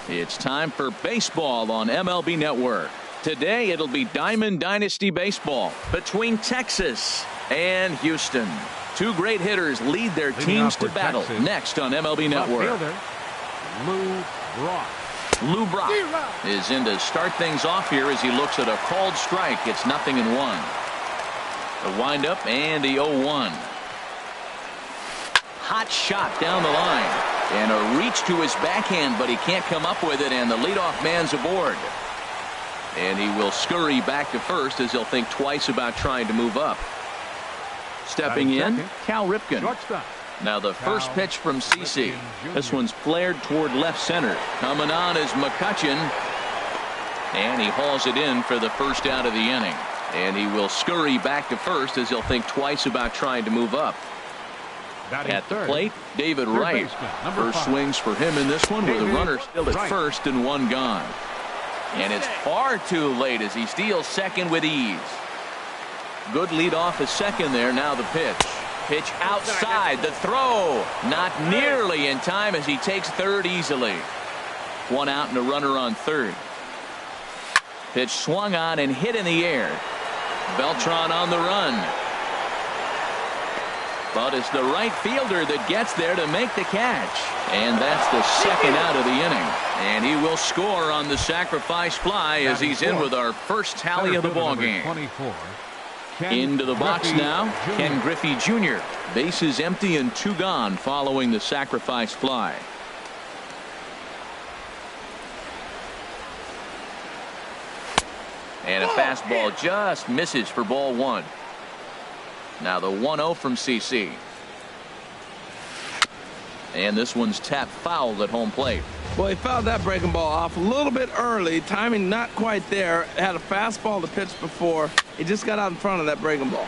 It's time for baseball on MLB Network. Today it'll be Diamond Dynasty baseball between Texas and Houston. Two great hitters lead their teams to battle. Texas. Next on MLB Network. Lou Brock is in to start things off here as he looks at a called strike. It's 0-1. The windup and the 0-1. Hot shot down the line. And a reach to his backhand, but he can't come up with it, and the leadoff man's aboard. And he will scurry back to first as he'll think twice about trying to move up. Stepping in, Cal Ripken. Now the first pitch from CC. This one's flared toward left center. Coming on is McCutchen. And he hauls it in for the first out of the inning. And he will scurry back to first as he'll think twice about trying to move up. At the plate, David Wright. First swings for him in this one with a runner still at first and one gone. And it's far too late as he steals second with ease. Good lead off at second there. Now the pitch. Pitch outside. The throw. Not nearly in time as he takes third easily. One out and a runner on third. Pitch swung on and hit in the air. Beltran on the run. But it's the right fielder that gets there to make the catch. And that's the second out of the inning. And he will score on the sacrifice fly as he's in with our first tally of the ballgame. Into the box now, Ken Griffey Jr. Bases empty and two gone following the sacrifice fly. And a fastball just misses for ball one. Now the 1-0 from CC. And this one's tapped foul at home plate. Well, he fouled that breaking ball off a little bit early. Timing not quite there. Had a fastball to pitch before. He just got out in front of that breaking ball.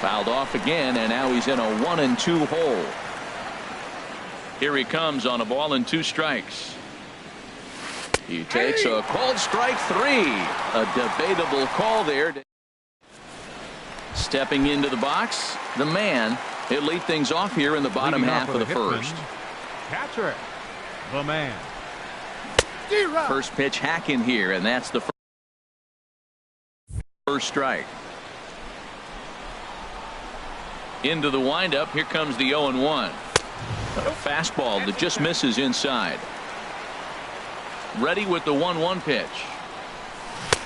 Fouled off again, and now he's in a 1-2 hole. Here he comes on a ball and two strikes. He takes a called strike three. A debatable call there. Stepping into the box, the man. He'll lead things off here in the bottom half of the first. Catcher, the man. First pitch hack in here, and that's the first strike. Into the windup. Here comes the 0-1. A fastball that just misses inside. Ready with the 1-1 pitch.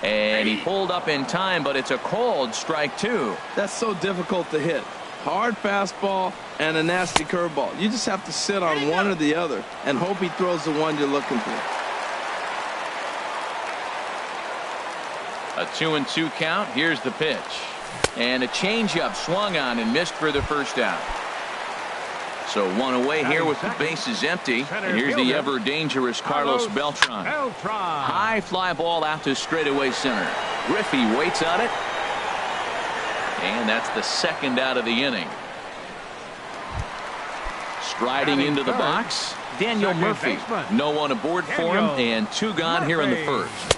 And he pulled up in time, but it's a called strike two. That's so difficult to hit. Hard fastball and a nasty curveball. You just have to sit on one or the other and hope he throws the one you're looking for. A 2-2 count. Here's the pitch. And a changeup swung on and missed for the first out. So one away here with the bases empty. And here's the ever dangerous Carlos Beltran. High fly ball out to straightaway center. Griffey waits on it. And that's the second out of the inning. Striding into the box, Daniel Murphy. No one aboard for him, and two gone here in the first.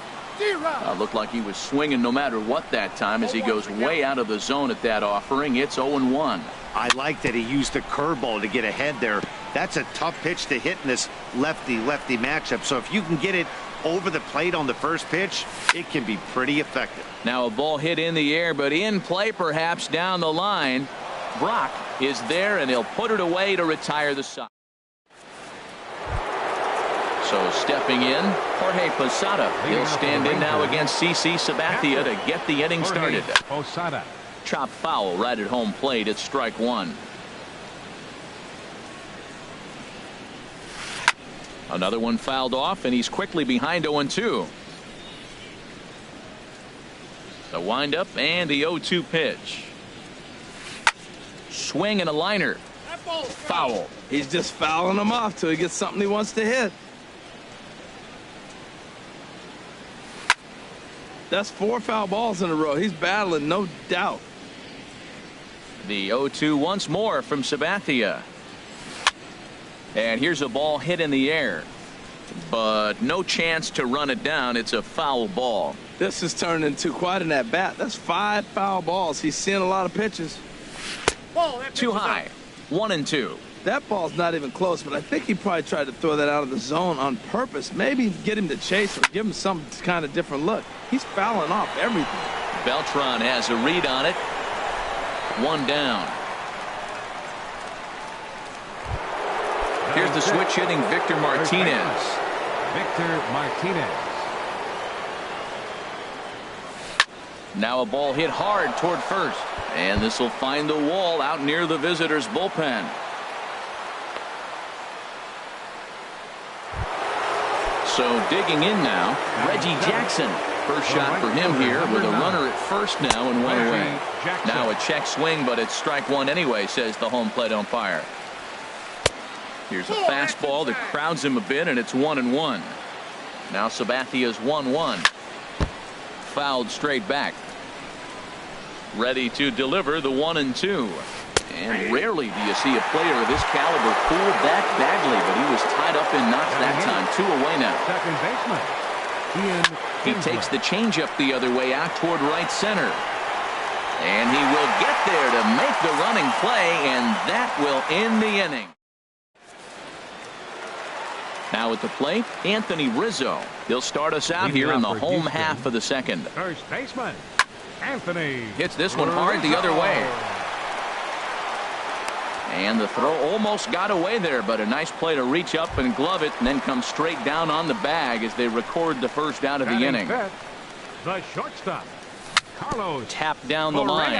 Looked like he was swinging no matter what that time as he goes way out of the zone at that offering. It's 0-1. I like that he used the curveball to get ahead there. That's a tough pitch to hit in this lefty-lefty matchup. So if you can get it over the plate on the first pitch, it can be pretty effective. Now a ball hit in the air, but in play perhaps down the line. Brock is there, and he'll put it away to retire the side. So stepping in, Jorge Posada. He'll stand in now against CC Sabathia to get the inning started. Posada. Chop foul right at home plate. It's strike one. Another one fouled off, and he's quickly behind 0-2. The windup and the 0-2 pitch. Swing and a liner. Foul. He's just fouling them off till he gets something he wants to hit. That's 4 foul balls in a row. He's battling, no doubt. The 0-2 once more from Sabathia. And here's a ball hit in the air, but no chance to run it down. It's a foul ball. This has turned into quite an at-bat. That's 5 foul balls. He's seeing a lot of pitches. Too high. 1-2. That ball's not even close, but I think he probably tried to throw that out of the zone on purpose. Maybe get him to chase or give him some kind of different look. He's fouling off everything. Beltran has a read on it. One down. Here's the switch hitting Victor Martinez. Victor Martinez. Now a ball hit hard toward first. And this will find the wall out near the visitors' bullpen. So digging in now, Reggie Jackson. First shot for him here with a runner at first now and one away. Now a check swing, but it's strike one anyway, says the home plate umpire. Here's a fastball that crowds him a bit, and it's 1-1. Now Sabathia's 1-1. Fouled straight back. Ready to deliver the 1-2. And rarely do you see a player of this caliber pull that badly, but he was tied up in knots that time. 2 away now. Second baseman. He takes the changeup the other way out toward right center. And he will get there to make the running play, and that will end the inning. Now at the plate, Anthony Rizzo. He'll start us out here in the home half of the second. First baseman, Anthony. Hits this one hard the other way. And the throw almost got away there, but a nice play to reach up and glove it and then come straight down on the bag as they record the first out of the inning. The shortstop, Carlos. Tap down the line.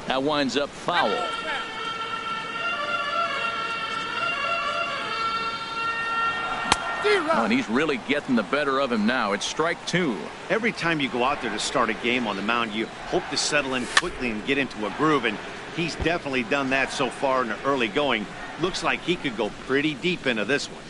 That winds up foul. Oh, and he's really getting the better of him now. It's strike 2. Every time you go out there to start a game on the mound, you hope to settle in quickly and get into a groove, and he's definitely done that so far in the early going. Looks like he could go pretty deep into this one.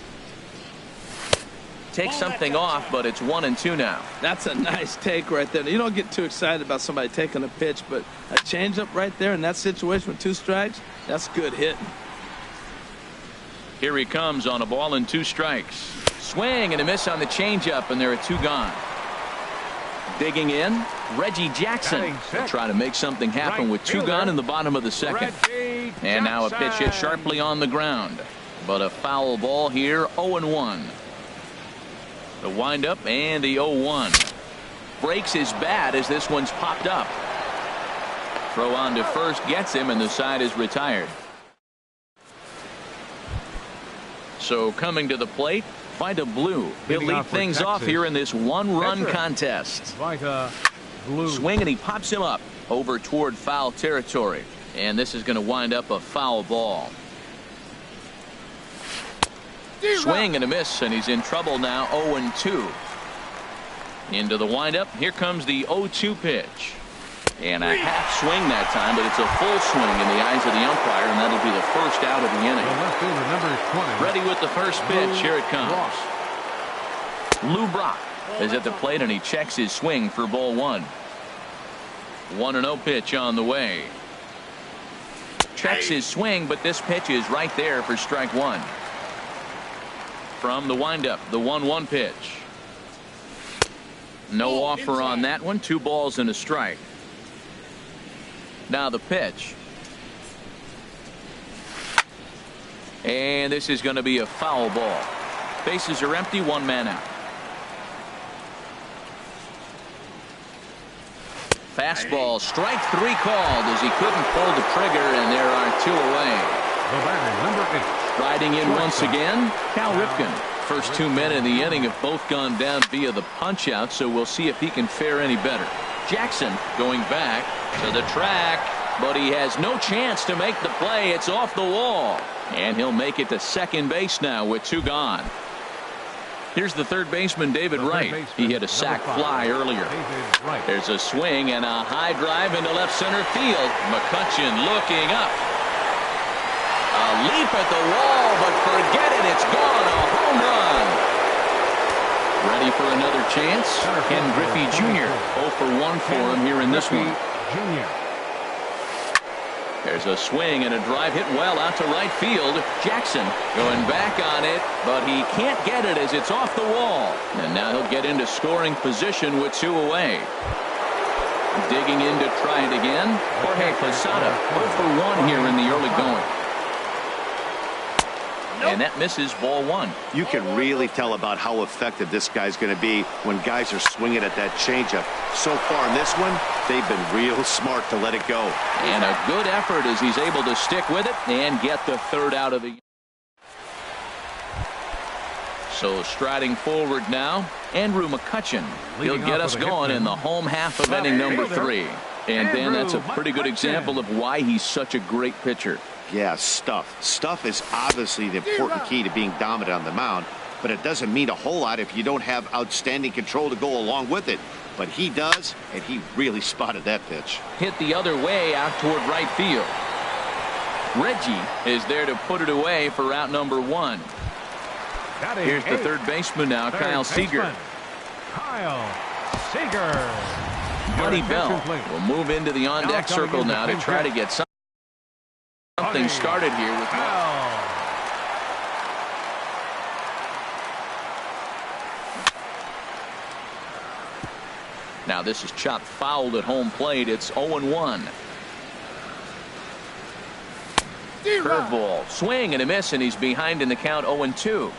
Take something off, but it's 1-2 now. That's a nice take right there. You don't get too excited about somebody taking a pitch, but a changeup right there in that situation with 2 strikes, that's good hitting. Here he comes on a ball and 2 strikes. Swing and a miss on the changeup, and there are 2 gone. Digging in, Reggie Jackson will try to make something happen with 2 gone in the bottom of the second. And now a pitch hit sharply on the ground. But a foul ball here, 0-1. The windup and the 0-1. Breaks his bat as this one's popped up. Throw on to first gets him, and the side is retired. So coming to the plate, Vida Blue. He'll lead things off here in this 1-run contest. Vida Blue. Swing, and he pops him up over toward foul territory. And this is going to wind up a foul ball. Swing and a miss, and he's in trouble now. 0-2. Into the windup. Here comes the 0-2 pitch. And a half swing that time, but it's a full swing in the eyes of the umpire, and that'll be the first out of the inning. Ready with the first pitch. Here it comes. Lou Brock is at the plate, and he checks his swing for ball 1. 1-0 pitch on the way. Checks his swing, but this pitch is right there for strike 1. From the windup, the 1-1 pitch. No offer on that one. 2 balls and a strike. Now the pitch. And this is going to be a foul ball. Bases are empty, 1 man out. Fastball, strike 3 called as he couldn't pull the trigger, and there are 2 away. The batter, number 8. Riding in once again, Cal Ripken. First 2 men in the inning have both gone down via the punch out, so we'll see if he can fare any better. Jackson going back to the track, but he has no chance to make the play. It's off the wall, and he'll make it to second base now with 2 gone. Here's the third baseman, David Wright. He hit a sac fly earlier. There's a swing and a high drive into left center field. McCutchen looking up. A leap at the wall, but forget it. It's gone. A home run. Ready for another chance? Ken Griffey Jr. 0 for 1 for him here in this one. There's a swing and a drive hit well out to right field. Jackson going back on it, but he can't get it as it's off the wall. And now he'll get into scoring position with 2 away. Digging in to try it again. Jorge Posada 0 for 1 here in the early going. And that misses ball one. You can really tell about how effective this guy's going to be when guys are swinging at that changeup. So far in this one, they've been real smart to let it go. And a good effort as he's able to stick with it and get the third out of the. So striding forward now, Andrew McCutchen. He'll get us going in the home half of inning number 3. And Ben, that's a pretty good example of why he's such a great pitcher. Yeah, stuff. Stuff is obviously the important key to being dominant on the mound, but it doesn't mean a whole lot if you don't have outstanding control to go along with it. But he does, and he really spotted that pitch. Hit the other way out toward right field. Reggie is there to put it away for out number 1. Here's the third baseman now, Kyle Seager. Kyle Seager. Buddy Bell will move into the on-deck circle now to try to get something started here with Now this is chopped fouled at home plate. It's 0-1. Curveball, swing and a miss, and he's behind in the count 0-2.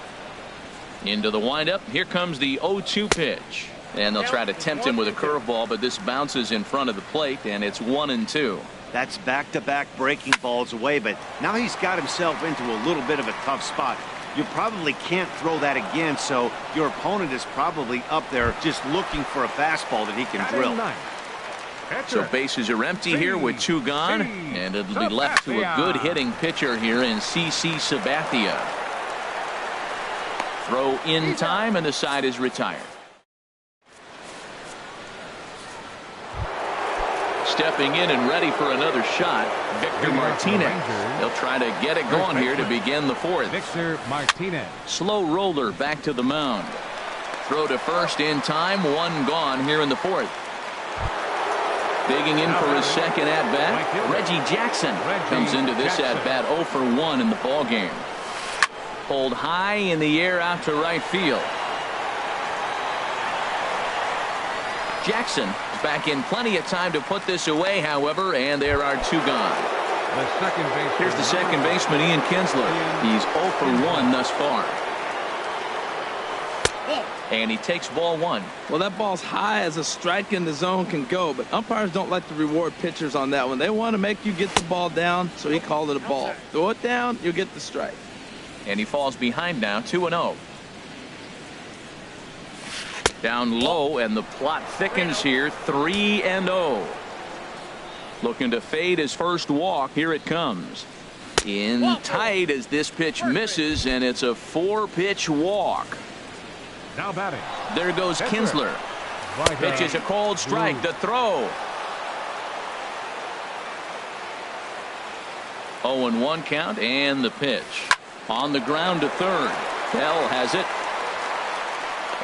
Into the windup. Here comes the 0-2 pitch. And they'll try to tempt him with a curveball, but this bounces in front of the plate, and it's 1-2. That's back-to-back breaking balls away, but now he's got himself into a little bit of a tough spot. You probably can't throw that again, so your opponent is probably up there just looking for a fastball that he can drill. So bases are empty here with 2 gone, and it'll be left to a good hitting pitcher here in C.C. Sabathia. Throw in time, and the side is retired. Stepping in and ready for another shot, Victor Martinez. He'll try to get it going here to begin the 4th. Victor Martinez. Slow roller back to the mound. Throw to first in time, 1 gone here in the 4th. Digging in for his second at-bat, Reggie Jackson comes into this at-bat 0 for 1 in the ballgame. Pulled high in the air out to right field. Jackson back in plenty of time to put this away, however, and there are 2 gone. Here's the second baseman, Ian Kinsler. He's 0 for 1 thus far. And he takes ball 1. Well, that ball's high as a strike in the zone can go, but umpires don't like to reward pitchers on that one. They want to make you get the ball down, so he called it a ball. Throw it down, you'll get the strike. And he falls behind now, 2-0. Down low, and the plot thickens here, 3-0. Looking to fade his first walk. Here it comes. In tight as this pitch misses, and it's a 4-pitch walk. Now batting. There goes Kinsler. Pitch is a cold strike. The throw. 0-1 count, and the pitch. On the ground to third. Bell has it.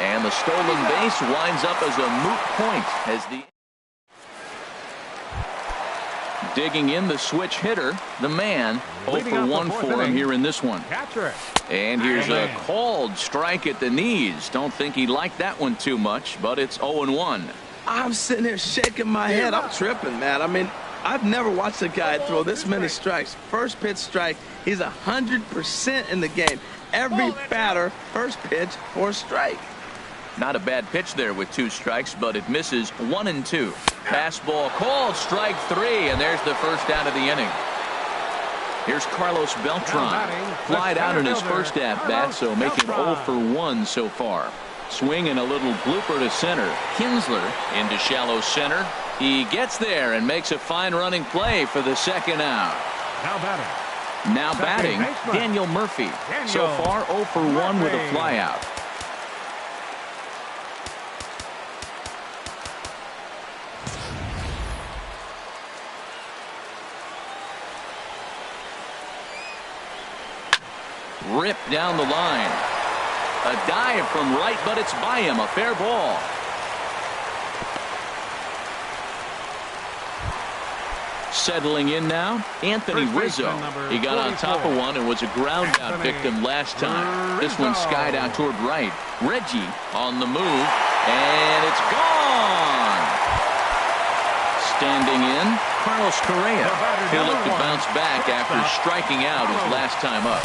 And the stolen base winds up as a moot point as the digging in the switch hitter, the man. 0 for 1 for him here in this one. And here's a called strike at the knees. Don't think he liked that one too much, but it's 0-1. I'm sitting here shaking my head. I'm tripping, man. I mean, I've never watched a guy throw this many strikes. First pitch strike, he's 100% in the game. Every batter, first pitch for a strike. Not a bad pitch there with 2 strikes, but it misses 1-2. Fastball called, strike 3, and there's the first out of the inning. Here's Carlos Beltran. Flied out in his first at-bat, so making 0 for 1 so far. Swing and a little blooper to center. Kinsler into shallow center. He gets there and makes a fine running play for the second out. Now batting, Daniel Murphy. So far 0 for 1 with a flyout. Ripped down the line. A dive from right, but it's by him. A fair ball. Settling in now, Anthony Rizzo. He got on top of one and was a ground out victim last time. This one skied out toward right. Reggie on the move, and it's gone. Standing in, Carlos Correa. He'll look to bounce back after striking out his last time up.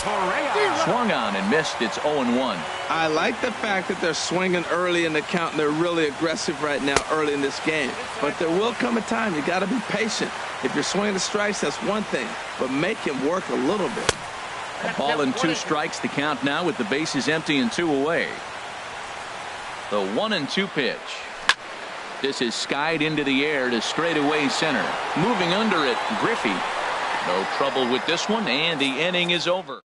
Swung on and missed. It's 0-1. I like the fact that they're swinging early in the count, and they're really aggressive right now early in this game. But there will come a time you got to be patient. If you're swinging the strikes, that's one thing, but make him work a little bit. A ball and 2 strikes the count now with the bases empty and 2 away. The 1-2 pitch. This is skied into the air to straightaway center. Moving under it, Griffey. No trouble with this one, and the inning is over.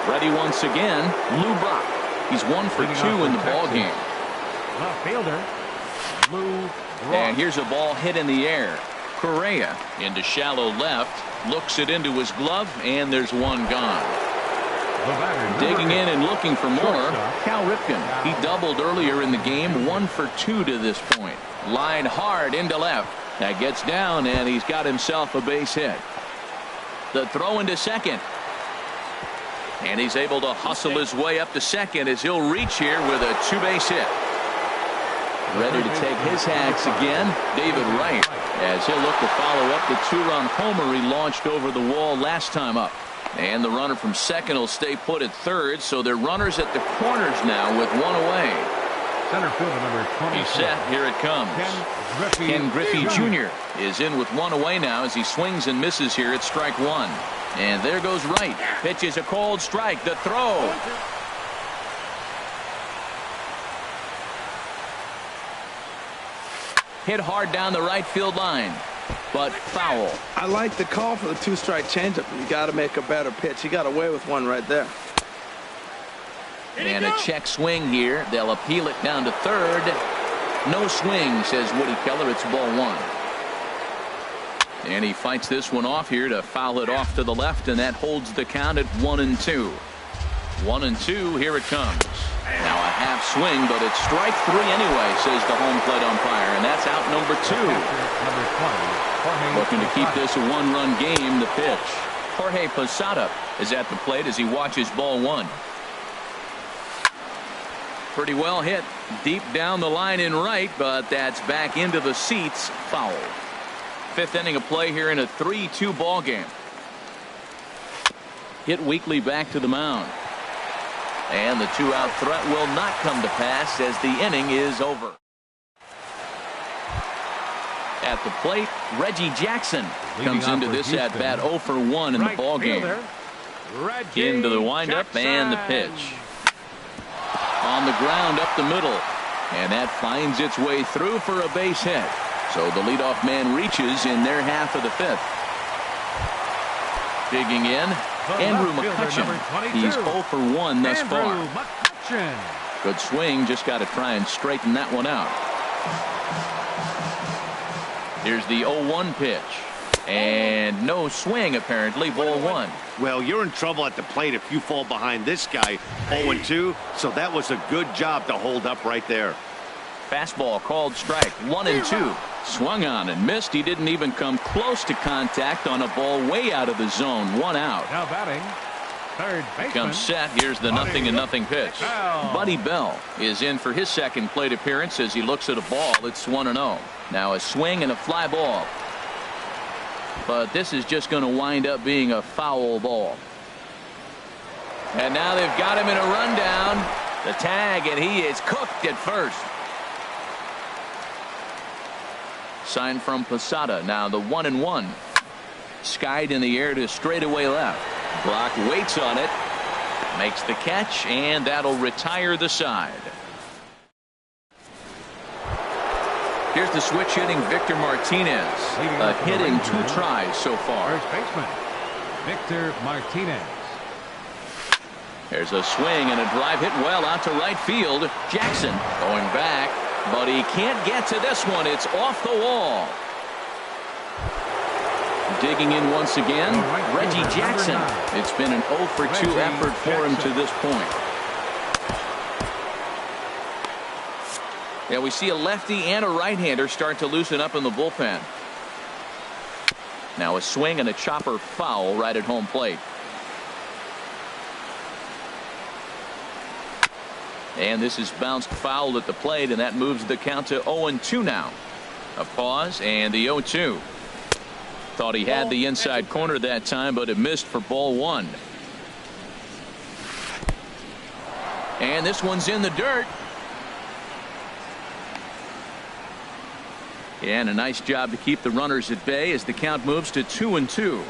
Ready once again, Lou Brock. He's 1 for 2 in the ball game. Left fielder, Lou Brock. And here's a ball hit in the air. Correa into shallow left, looks it into his glove, and there's one gone. Digging in and looking for more, Cal Ripken. He doubled earlier in the game, 1 for 2 to this point. Line hard into left. That gets down, and he's got himself a base hit. The throw into second. And he's able to hustle his way up to second as he'll reach here with a 2-base hit. Ready to take his hacks again, David Wright, as he'll look to follow up the 2-run homer he launched over the wall last time up. And the runner from second will stay put at third, so they're runners at the corners now with 1 away. Center fielder number 20. He's set. Here it comes. Ken Griffey Jr. is in with 1 away now as he swings and misses here at strike 1. And there goes Wright. Pitches a cold strike. The throw. Hit hard down the right field line, but foul. I like the call for the 2-strike changeup. You got to make a better pitch. He got away with one right there. And a check swing here. They'll appeal it down to third. No swing, says Woody Keller. It's ball 1. And he fights this one off here to foul it off to the left, and that holds the count at 1-2. 1-2. Here it comes. Now a half swing, but it's strike 3 anyway, says the home plate umpire, and that's out number 2. Looking to keep this a 1-run game. The pitch. Jorge Posada is at the plate as he watches ball 1. Pretty well hit deep down the line in right, but that's back into the seats. Foul. 5th inning of play here in a 3-2 ball game. Hit weakly back to the mound. And the 2-out threat will not come to pass as the inning is over. At the plate, Reggie Jackson comes into this at bat 0 for 1 in the ball game. Into the windup and the pitch. On the ground up the middle, and that finds its way through for a base hit. So the leadoff man reaches in their half of the 5th. Digging in, Andrew McCutchen. He's 0 for 1 thus far. Good swing, just got to try and straighten that one out. Here's the 0-1 pitch. And no swing, apparently, ball 1. Well, you're in trouble at the plate if you fall behind this guy. 0-2, so that was a good job to hold up right there. Fastball called strike. 1-2. Swung on and missed. He didn't even come close to contact on a ball way out of the zone. 1 out. Now batting, third baseman. Comes set. Here's the 0-0 pitch. Buddy Bell is in for his second plate appearance as he looks at a ball. It's 1-0. Now a swing and a fly ball. But this is just going to wind up being a foul ball. And now they've got him in a rundown. The tag, and he is cooked at first. Sign from Posada. Now the 1-1. Skied in the air to straightaway left. Brock waits on it. Makes the catch, and that'll retire the side. Here's the switch hitting Victor Martinez. A hit in 2 tries so far. First baseman, Victor Martinez. There's a swing and a drive hit well out to right field. Jackson going back, but he can't get to this one. It's off the wall. Digging in once again, Reggie Jackson. It's been an 0 for 2 effort for him to this point. Yeah, we see a lefty and a right-hander start to loosen up in the bullpen. Now a swing and a chopper foul right at home plate. And this is bounced foul at the plate, and that moves the count to 0-2 now. A pause and the 0-2. Thought he had the inside corner that time, but it missed for ball one. And this one's in the dirt. And a nice job to keep the runners at bay as the count moves to 2-2.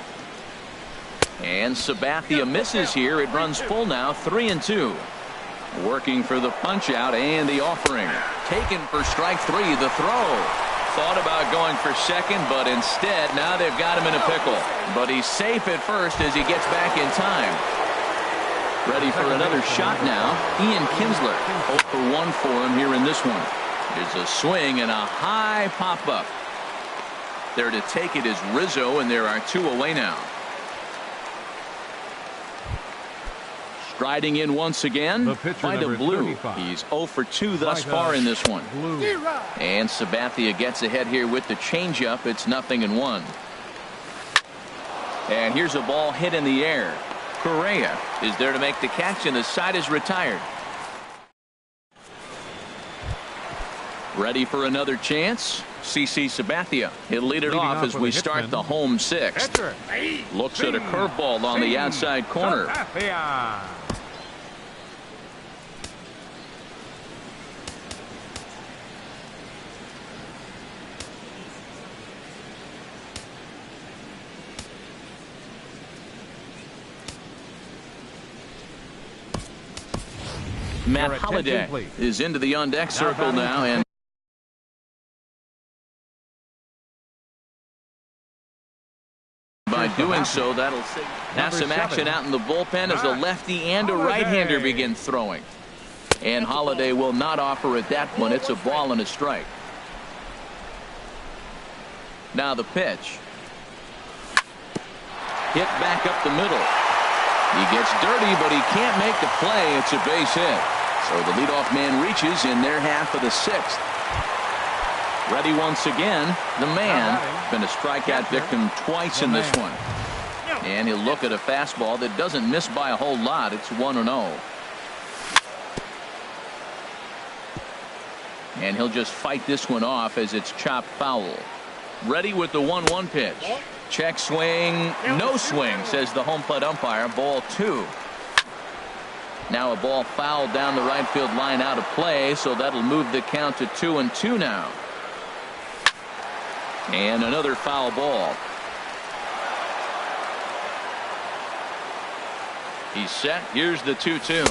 And Sabathia misses here. It runs full now, 3-2. Working for the punch out and the offering. Taken for strike three. The throw. Thought about going for second, but instead now they've got him in a pickle. But he's safe at first as he gets back in time. Ready for another shot now. Ian Kinsler. 0 for 1 for him here in this one. There's a swing and a high pop-up. There to take it is Rizzo, and there are 2 away now. Striding in once again, find a Blue. 35. He's 0 for 2 thus far in this one. Blue. And Sabathia gets ahead here with the changeup. It's 0-1. And here's a ball hit in the air. Correa is there to make the catch, and the side is retired. Ready for another chance. CC Sabathia. He'll lead it off as we start the home sixth. Looks at a curveball on the outside corner. Matt Holliday is into the on-deck circle now, and by doing so, that'll have some action out in the bullpen as a lefty and a right-hander begin throwing. And Holliday will not offer at that point. It's a ball and a strike. Now the pitch. Hit back up the middle. He gets dirty, but he can't make the play. It's a base hit. So the leadoff man reaches in their half of the sixth. Ready once again. The man been a strikeout victim twice in this one. And he'll look at a fastball that doesn't miss by a whole lot. It's 1-0. And he'll just fight this one off as it's chopped foul. Ready with the 1-1 pitch. Check swing. No swing, says the home plate umpire. Ball 2. Now a ball fouled down the right field line out of play, so that'll move the count to 2-2 now. And another foul ball. He's set. Here's the 2-2.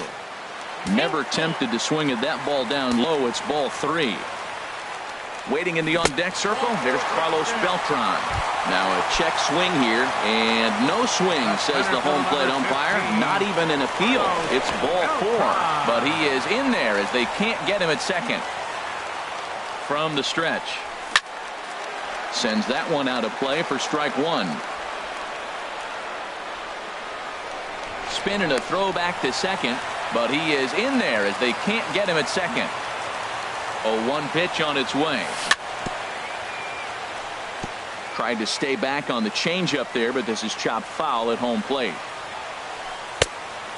Never tempted to swing at that ball down low. It's ball 3. Waiting in the on-deck circle, there's Carlos Beltran. Now a check swing here, and no swing, says the home plate umpire. Not even an appeal. It's ball 4, but he is in there as they can't get him at second. From the stretch. Sends that one out of play for strike 1. Spin and a throw back to second, but he is in there as they can't get him at second. A 1 pitch on its way. Tried to stay back on the changeup there, but this is chopped foul at home plate.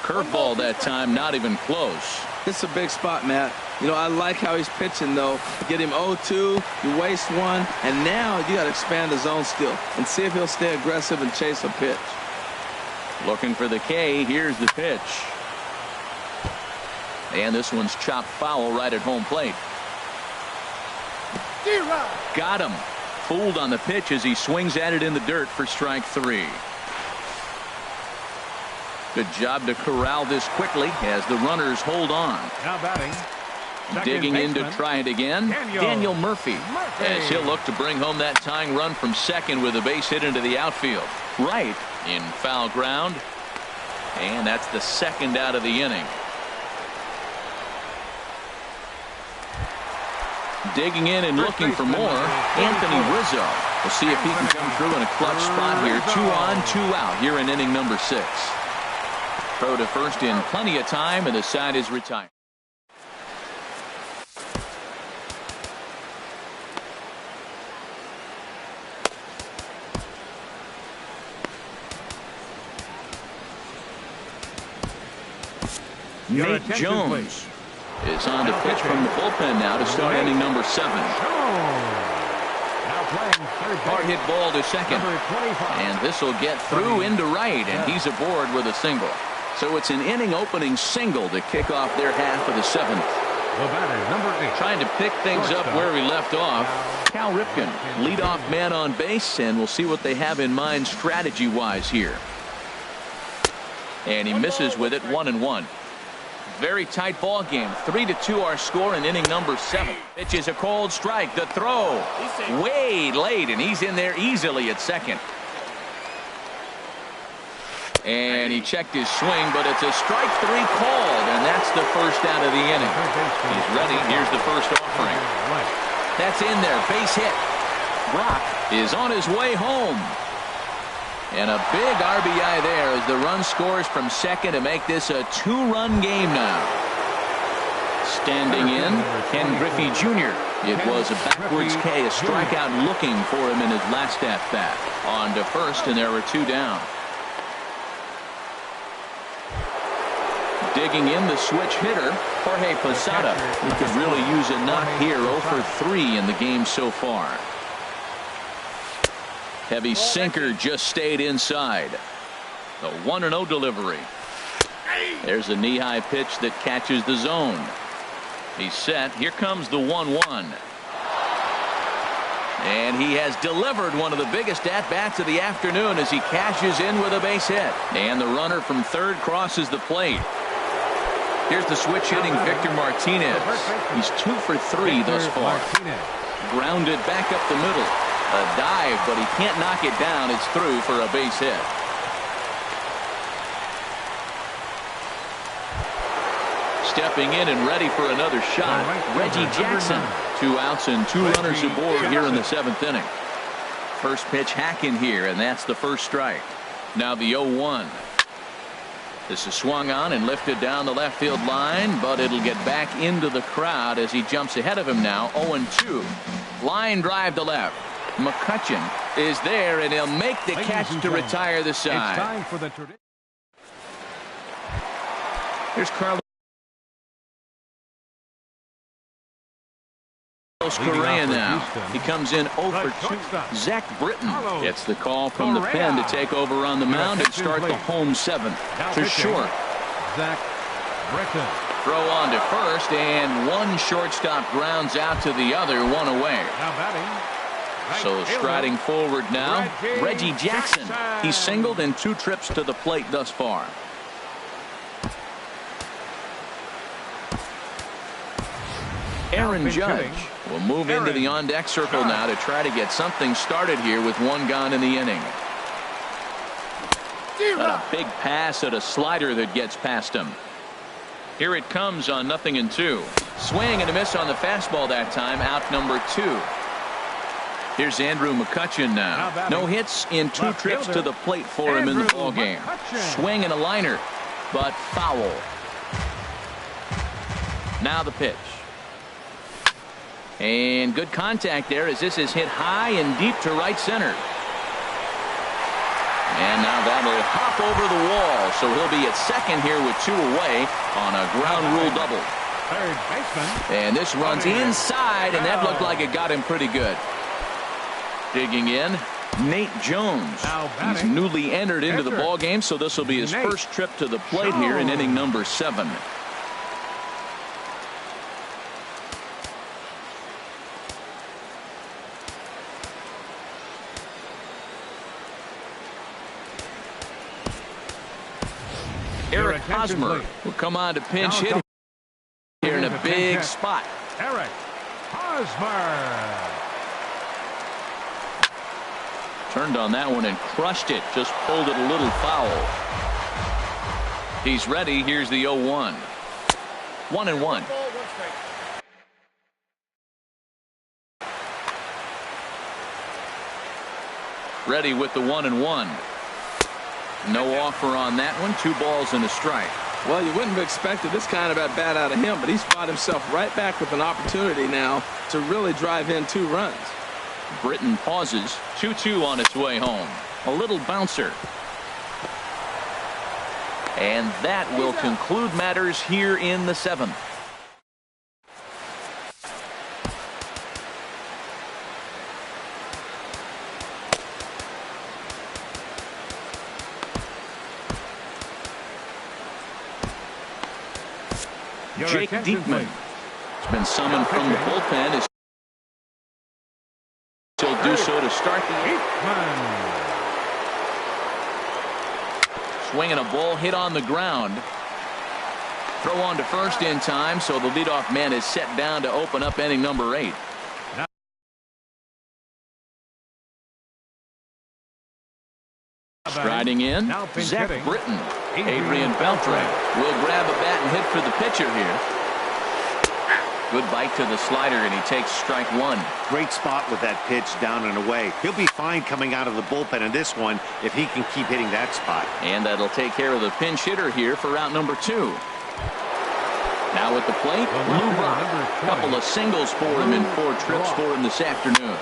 Curveball that time, not even close. It's a big spot, Matt. You know, I like how he's pitching, though. Get him 0-2, you waste 1, and now you got to expand the zone still and see if he'll stay aggressive and chase a pitch. Looking for the K. Here's the pitch. And this one's chopped foul right at home plate. Got him. Fooled on the pitch as he swings at it in the dirt for strike 3. Good job to corral this quickly as the runners hold on. Now batting. Digging in to try it again. Daniel Murphy. As he'll look to bring home that tying run from second with a base hit into the outfield. Right in foul ground. And that's the second out of the inning. Digging in and looking for more, Anthony Rizzo. We'll see if he can come through in a clutch spot here. 2 on, 2 out here in inning number 6. Throw to first in plenty of time, and the side is retired. Nate Jones is on to pitch from the bullpen now to start inning number 7. Hard hit ball to second. And this will get through into right, and he's aboard with a single. So it's an inning opening single to kick off their half of the 7th. The batter, number 8. Trying to pick things up where we left off. Cal Ripken, leadoff man on base, and we'll see what they have in mind strategy-wise here. And he misses with it, 1-1. Very tight ball game. 3-2 our score in inning number 7. Pitch is a cold strike. The throw way late, and he's in there easily at second. And he checked his swing, but it's a strike 3 called, and that's the first out of the inning. He's ready. Here's the first offering. That's in there. Base hit. Brock is on his way home. And a big RBI there as the run scores from second to make this a 2-run game now. Standing in, Ken Griffey Jr. It was a backwards K, a strikeout looking for him in his last at-bat. On to first, and there were 2 down. Digging in the switch hitter, Jorge Posada, who could really use a knock here. 0 for 3 in the game so far. Heavy sinker just stayed inside. The 1-0 delivery. There's a knee-high pitch that catches the zone. He's set. Here comes the 1-1. And he has delivered one of the biggest at-bats of the afternoon as he cashes in with a base hit. And the runner from third crosses the plate. Here's the switch hitting Victor Martinez. He's 2 for 3 thus far. Grounded back up the middle. A dive, but he can't knock it down. It's through for a base hit. Stepping in and ready for another shot, Reggie Jackson. 2 outs and 2 runners aboard here in the 7th inning. First pitch hacking here, and that's the first strike. Now the 0-1. This is swung on and lifted down the left field line, but it'll get back into the crowd as he jumps ahead of him now. 0-2. Line drive to left. McCutchen is there, and he'll make the catch to retire the side. It's time for the Here's Carlos Correa now. He comes in 0 for 2. Zach Britton gets the call from the pen to take over on the mound and start the home 7th. To short. Zach Britton. Throw on to first, and one shortstop grounds out to the other, 1 away. Now batting. So striding forward now, Reggie Jackson. He's singled in 2 trips to the plate thus far. Aaron Judge will move into the on-deck circle now to try to get something started here with 1 gone in the inning. Got a big pass at a slider that gets past him. Here it comes on 0-2. Swing and a miss on the fastball that time. Out number 2. Here's Andrew McCutchen now. No hits in 2 trips to the plate for him in the ballgame. Swing and a liner, but foul. Now the pitch. And good contact there as this is hit high and deep to right center. And now that'll hop over the wall, so he'll be at second here with 2 away on a ground rule double. Third baseman. And this runs inside, and that looked like it got him pretty good. Digging in, Nate Jones. He's newly entered into the ball game, so this will be his first trip to the plate here in inning number 7. Eric Hosmer will come on to pinch hit here in a big spot. Eric Hosmer. Turned on that one and crushed it. Just pulled it a little foul. He's ready. Here's the 0-1. 1-1. Ready with the 1-1. No offer on that one. 2 balls and a strike. Well, you wouldn't have expected this kind of at-bat out of him, but he's fought himself right back with an opportunity now to really drive in 2 runs. Britton pauses. 2-2 on its way home. A little bouncer. And that will conclude matters here in the 7th. Jake Diekman has been summoned from the bullpen as he'll do so to start the eighth. Swinging a ball hit on the ground. Throw on to first in time, so the leadoff man is set down to open up inning number 8. Striding in, Zach Britton. Adrian Beltre will grab a bat and hit for the pitcher here. Good bite to the slider, and he takes strike 1. Great spot with that pitch down and away. He'll be fine coming out of the bullpen in this one if he can keep hitting that spot. And that'll take care of the pinch hitter here for out number 2. Now at the plate, Lou Brock. A couple of singles for him and 4 trips for him this afternoon.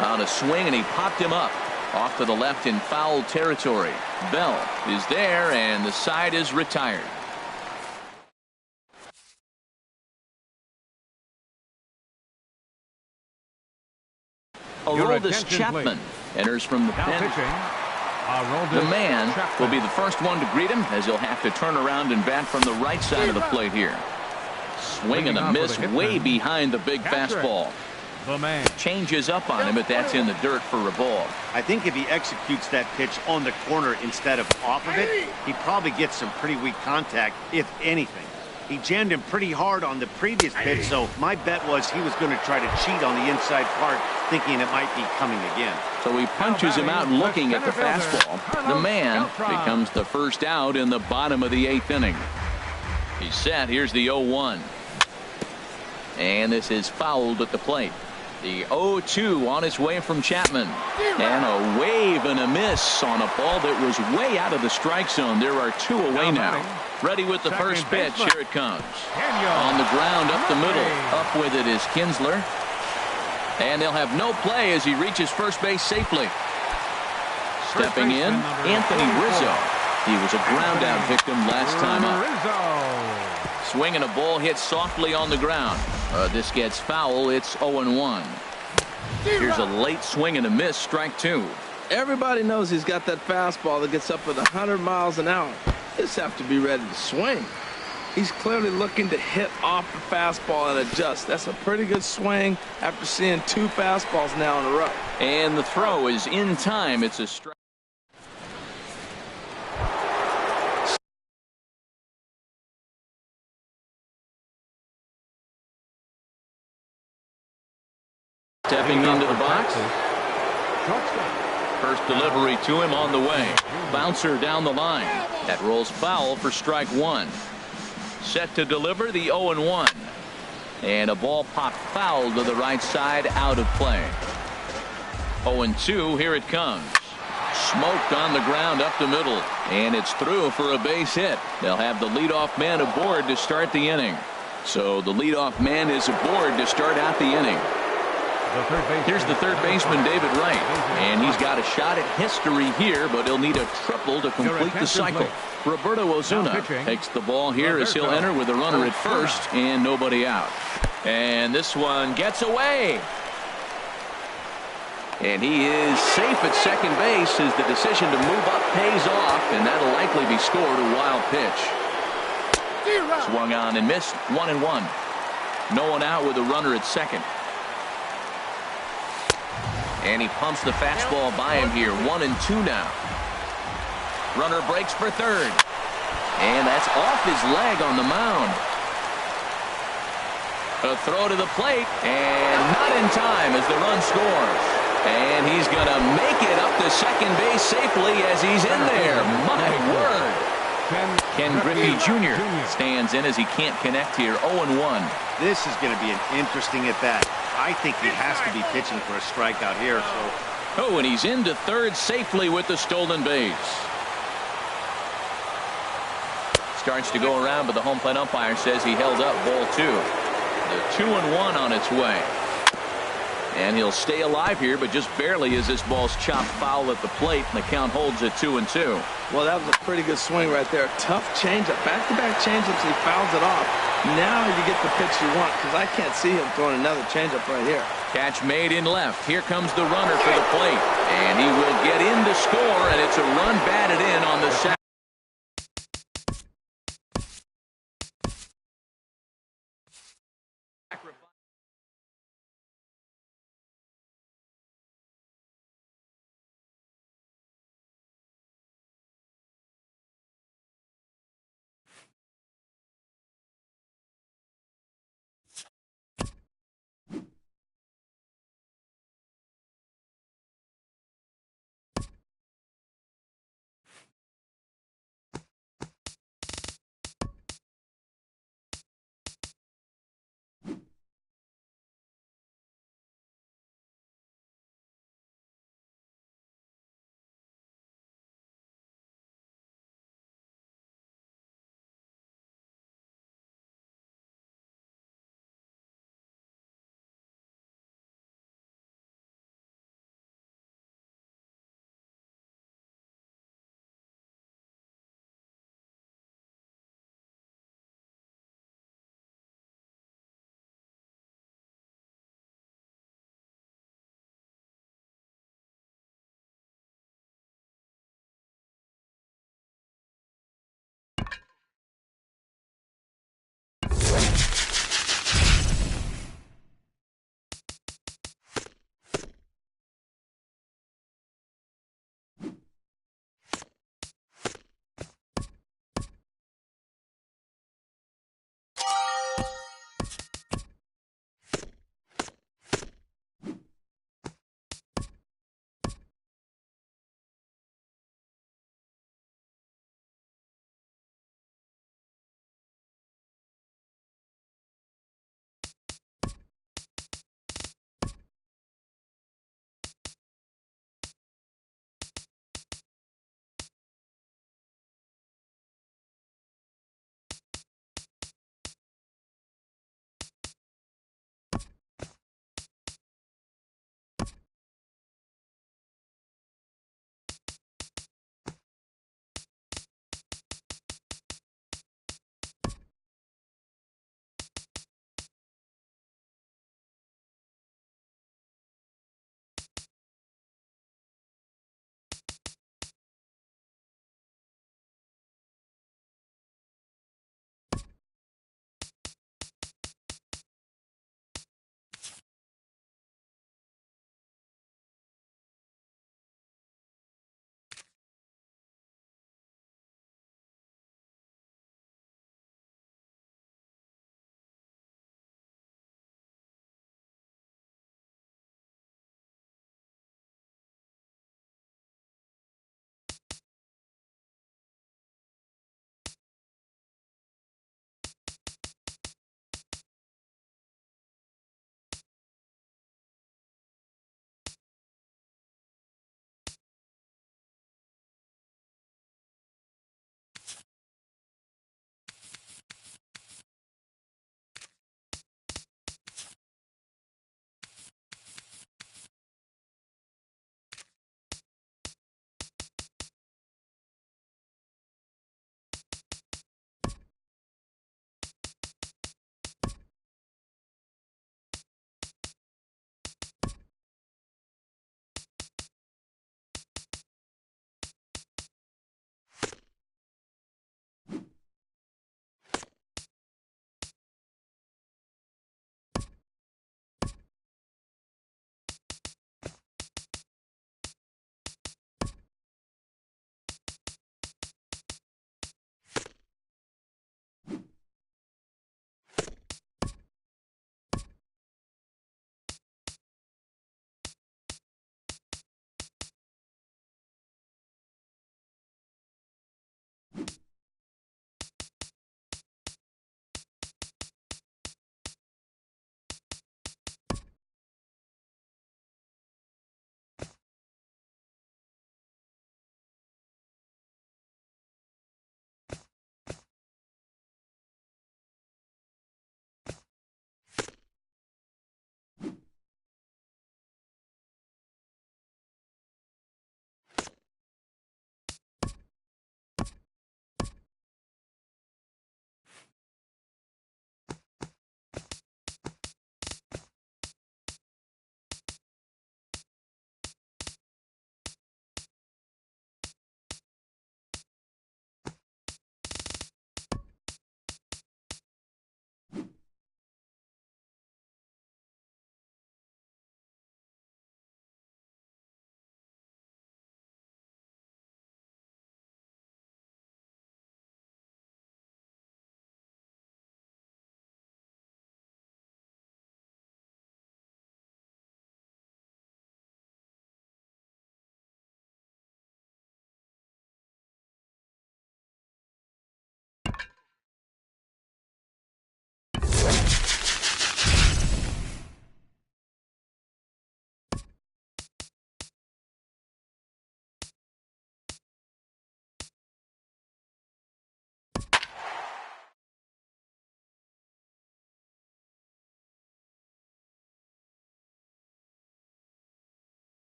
On a swing, and he popped him up. Off to the left in foul territory. Bell is there, and the side is retired. Aroldis Chapman enters from the pen. The man will be the first one to greet him, as he'll have to turn around and bat from the right side of the plate here. Swing and a miss way behind the big fastball. Changes up on him, but that's in the dirt for a ball. I think if he executes that pitch on the corner instead of off of it, he probably gets some pretty weak contact, if anything. He jammed him pretty hard on the previous pitch, so my bet was he was going to try to cheat on the inside part, thinking it might be coming again. So he punches him out looking at the fastball. The man becomes the first out in the bottom of the 8th inning. He's set. Here's the 0-1. And this is fouled at the plate. The 0-2 on its way from Chapman. And a wave and a miss on a ball that was way out of the strike zone. There are 2 away now. Ready with the first pitch. Here it comes. On the ground up the middle. Up with it is Kinsler. And they'll have no play as he reaches first base safely. Stepping in, Anthony Rizzo. He was a ground out victim last time up. Swinging a ball hit softly on the ground. This gets foul. It's 0-1. Here's a late swing and a miss. Strike 2. Everybody knows he's got that fastball that gets up at 100 miles an hour. Just have to be ready to swing. He's clearly looking to hit off the fastball and adjust. That's a pretty good swing after seeing 2 fastballs now in a row. And the throw is in time. It's a strike. Stepping into the box. First delivery to him on the way. Bouncer down the line. That rolls foul for strike 1. Set to deliver the 0-1. And a ball popped foul to the right side, out of play. 0-2. Here it comes. Smoked on the ground up the middle. And it's through for a base hit. They'll have the leadoff man aboard to start the inning. So the leadoff man is aboard to start out the inning. Here's the third baseman, David Wright, and he's got a shot at history here, but he'll need a triple to complete the cycle. Roberto Osuna takes the ball here as he'll enter with a runner at first and nobody out. And this one gets away. And he is safe at second base as the decision to move up pays off, and that'll likely be scored. A wild pitch. Swung on and missed. 1-1. No one out with a runner at second. And he pumps the fastball by him here. 1-2 now. Runner breaks for third. And that's off his leg on the mound. A throw to the plate. And not in time as the run scores. And he's going to make it up to second base safely as he's in there. My word. Ken Griffey Jr. stands in as he can't connect here. 0-1. This is going to be an interesting at-bat. I think he has to be pitching for a strikeout here. Oh, and he's into third safely with the stolen base. Starts to go around, but the home plate umpire says he held up ball 2. The 2-1 on its way. And he'll stay alive here, but just barely as this ball's chopped foul at the plate, and the count holds at 2-2. Well, that was a pretty good swing right there. Tough changeup. Back-to-back changeups, he fouls it off. Now you get the pitch you want, because I can't see him throwing another changeup right here. Catch made in left. Here comes the runner for the plate. And he will get in to score, and it's a run batted in on the second.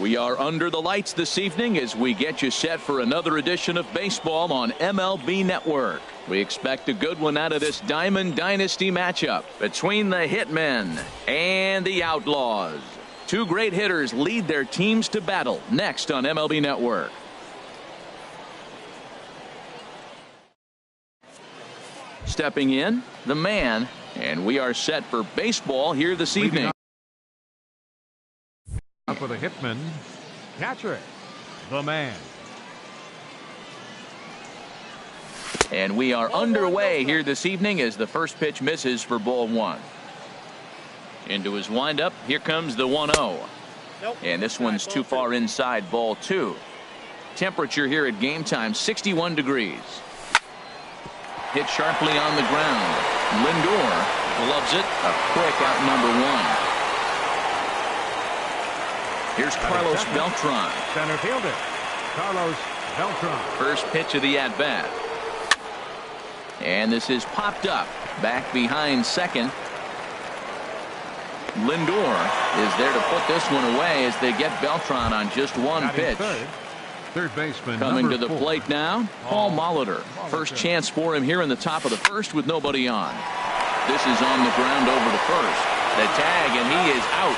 We are under the lights this evening as we get you set for another edition of baseball on MLB Network. We expect a good one out of this Diamond Dynasty matchup between the Hitmen and the Outlaws. Two great hitters lead their teams to battle next on MLB Network. Stepping in, the man, and we are set for baseball here this evening. For the Hitmen, catcher, the man. And we are underway here this evening as the first pitch misses for ball one. Into his windup, here comes the 1-0. And this one's too far inside, ball two. Temperature here at game time, 61 degrees. Hit sharply on the ground. Lindor gloves it. A quick out number one. Here's Carlos Beltran. Center fielder, Carlos Beltran. First pitch of the at-bat. And this is popped up. Back behind second. Lindor is there to put this one away as they get Beltran on just one pitch. Third baseman Coming to the 4. plate now, Paul Molitor. First chance for him here in the top of the first with nobody on. This is on the ground over to first. The tag, and he is out.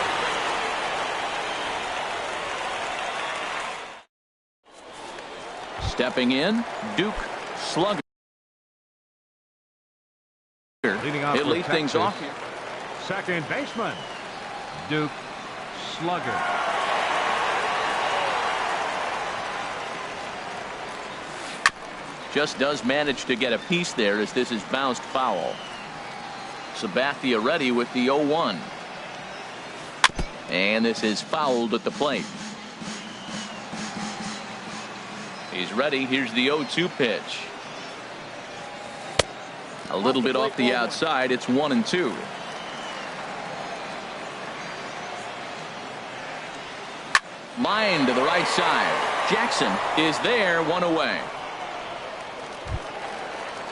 Stepping in, Duke Slugger. He'll lead things off here. Second baseman, Duke Slugger. Just does manage to get a piece there as this is bounced foul. Sabathia ready with the 0-1. And this is fouled at the plate. He's ready. Here's the 0-2 pitch. A little bit off the outside. It's 1-2. Line to the right side. Jackson is there, one away.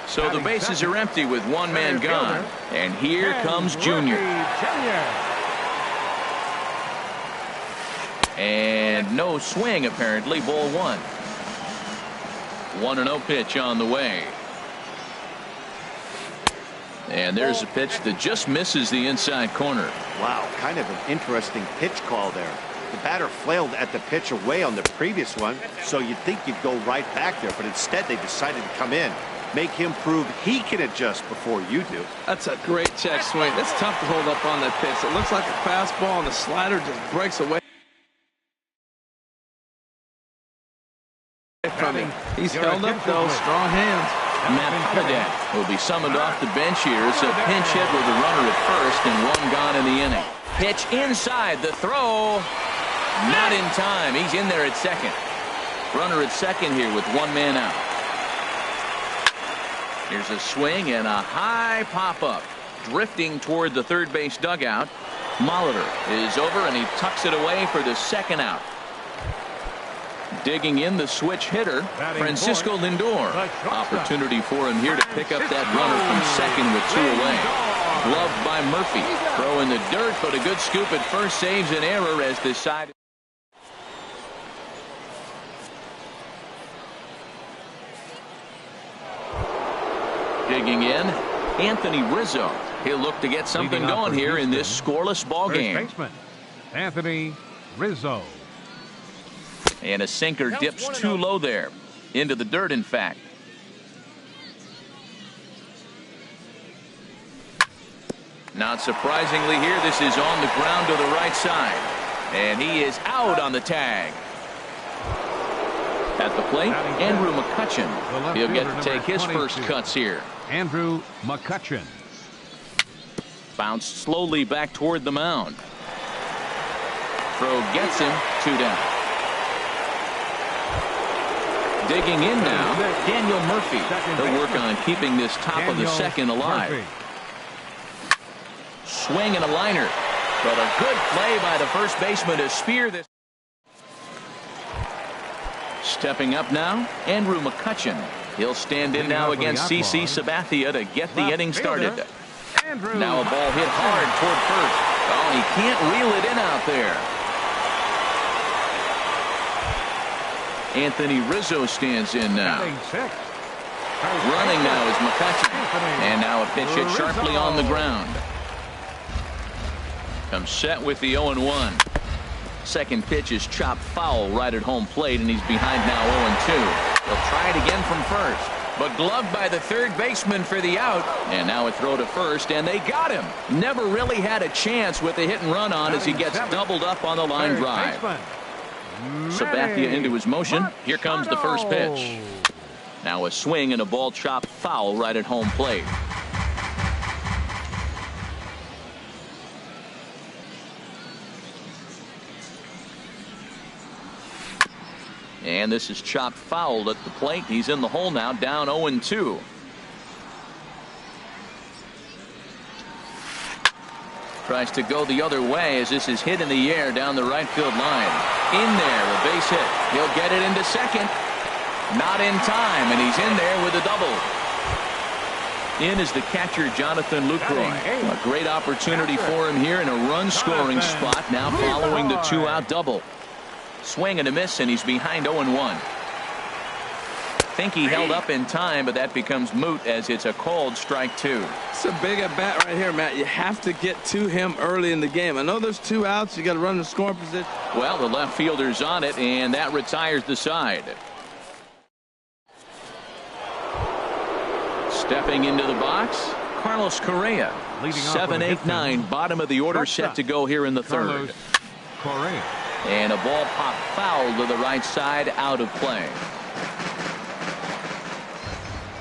So the bases are empty with one man gone. And here comes Junior. And no swing apparently. Ball one. 1-0 pitch on the way. And there's a pitch that just misses the inside corner. Wow, kind of an interesting pitch call there. The batter flailed at the pitch away on the previous one, so you'd think you'd go right back there, but instead they decided to come in. Make him prove he can adjust before you do. That's a great check swing. That's tough to hold up on that pitch. It looks like a fastball, and the slider just breaks away from him. He's held up, though. Strong hands. Matt Papadek will be summoned off the bench here. It's a pinch hit with a runner at first and one gone in the inning. Pitch inside. The throw. Not in time. He's in there at second. Runner at second here with one man out. Here's a swing and a high pop-up. Drifting toward the third base dugout. Molitor is over and he tucks it away for the second out. Digging in the switch hitter, Francisco Lindor. Opportunity for him here to pick up that runner from second with two away. Gloved by Murphy. Throw in the dirt, but a good scoop at first saves an error as decided. Digging in, Anthony Rizzo. He'll look to get something going here in this scoreless ball game. First baseman, Anthony Rizzo. And a sinker dips too low there. Into the dirt, in fact. Not surprisingly here, this is on the ground to the right side. And he is out on the tag. At the plate, Andrew McCutchen. He'll get to take his first cuts here. Andrew McCutchen. Bounced slowly back toward the mound. Throw gets him, 2 down. Digging in now, Daniel Murphy. He'll work on keeping this top of the second alive. Swing and a liner. But a good play by the first baseman to spear this. Stepping up now, Andrew McCutchen. He'll stand in now against CC Sabathia to get the inning started. Now a ball hit hard toward first. Oh, he can't reel it in out there. Anthony Rizzo stands in now. Batting six. Running now is McCutcheon. And now a pitch hit sharply on the ground. Comes set with the 0-1. Second pitch is chopped foul right at home plate, and he's behind now 0-2. He'll try it again from first, but gloved by the third baseman for the out. And now a throw to first, and they got him. Never really had a chance with the hit and run on as he gets doubled up on the line drive. Sabathia into his motion. Here comes the first pitch. Now a swing and a ball chopped foul right at home plate. And this is chopped foul at the plate. He's in the hole now, down 0-2. Tries to go the other way as this is hit in the air down the right field line. In there, a base hit. He'll get it into second. Not in time, and he's in there with a double. In is the catcher, Jonathan Lucroy. A great opportunity for him here in a run-scoring spot now following the two-out double. Swing and a miss, and he's behind 0-1. Think he held up in time, but that becomes moot as it's a called strike two. It's a big at bat right here, Matt. You have to get to him early in the game. I know there's two outs. You got to run the scoring position. Well, the left fielder's on it, and that retires the side. Stepping into the box, Carlos Correa. 7-8-9, bottom of the order, set to go here in the third. Correa. And a ball pop foul to the right side, out of play.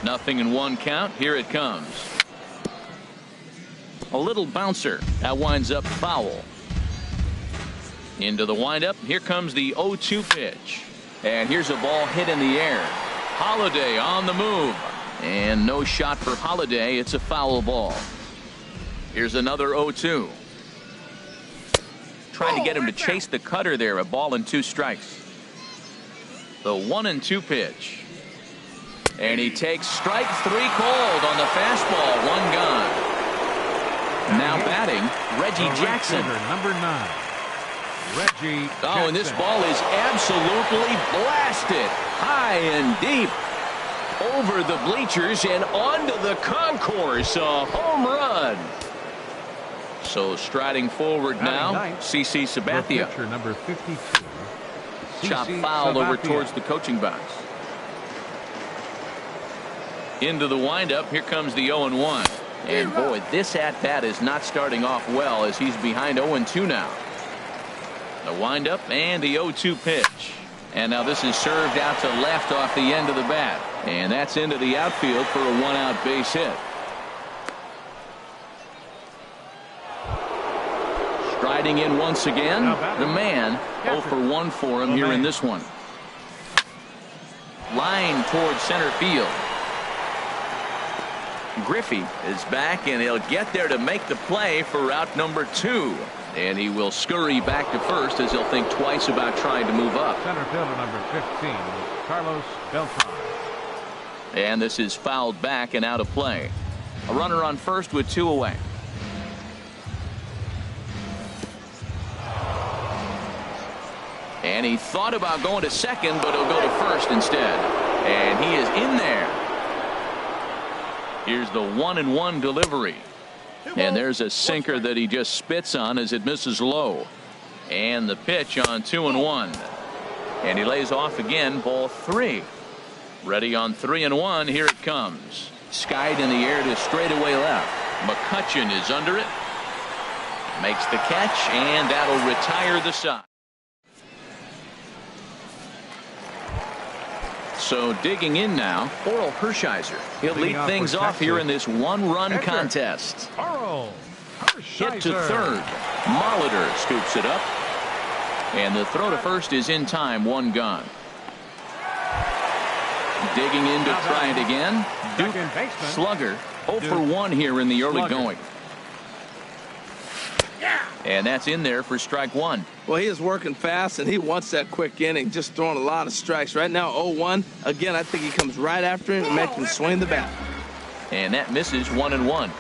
0-1 count. Here it comes. A little bouncer. That winds up foul. Into the windup. Here comes the 0-2 pitch. And here's a ball hit in the air. Holiday on the move. And no shot for Holiday. It's a foul ball. Here's another 0-2. Trying to get him to chase the cutter there. A ball and 2 strikes. The 1-2 pitch. And he takes strike 3 called on the fastball. 1 gone. Now batting, Reggie Jackson. Number 9. Reggie Jackson. Oh, and this ball is absolutely blasted. High and deep. Over the bleachers and onto the concourse. A home run. So striding forward now, CC Sabathia. Number 52. Chop foul over towards the coaching box. Into the windup. Here comes the 0-1. And boy, this at-bat is not starting off well as he's behind 0-2 now. The windup and the 0-2 pitch. And now this is served out to left off the end of the bat. And that's into the outfield for a 1-out base hit. Striding in once again, the man. 0 for 1 for him here in this one. Line towards center field. Griffey is back, and he'll get there to make the play for route number 2. And he will scurry back to first as he'll think twice about trying to move up. Center fielder number 15, Carlos Beltran. And this is fouled back and out of play. A runner on first with 2 away. And he thought about going to second, but he'll go to first instead. And he is in there. Here's the 1-1 delivery. And there's a sinker that he just spits on as it misses low. And the pitch on 2-1. And he lays off again, ball 3. Ready on 3-1. Here it comes. Skied in the air to straightaway left. McCutcheon is under it. Makes the catch, and that'll retire the side. So digging in now, Oral Hershiser. He'll lead things off here in this 1-run contest. Hit to third. Molitor scoops it up. And the throw to first is in time. 1 gone. Digging in to try it again. Duke Slugger 0 for 1 here in the early going. And that's in there for strike 1. Well, he is working fast, and he wants that quick inning, just throwing a lot of strikes. Right now, 0-1. Again, I think he comes right after him and makes him swing the bat. And that misses. 1-1.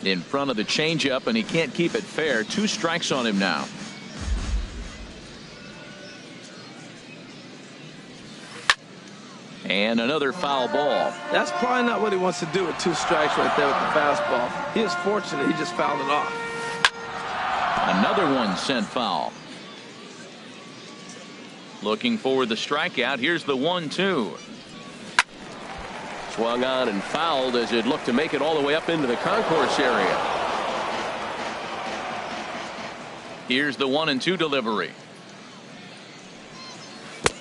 In front of the changeup, and he can't keep it fair. 2 strikes on him now. And another foul ball. That's probably not what he wants to do with 2 strikes right there with the fastball. He is fortunate he just fouled it off. Another one sent foul. Looking for the strikeout. Here's the 1-2. Swung on and fouled as it looked to make it all the way up into the concourse area. Here's the 1-2 delivery.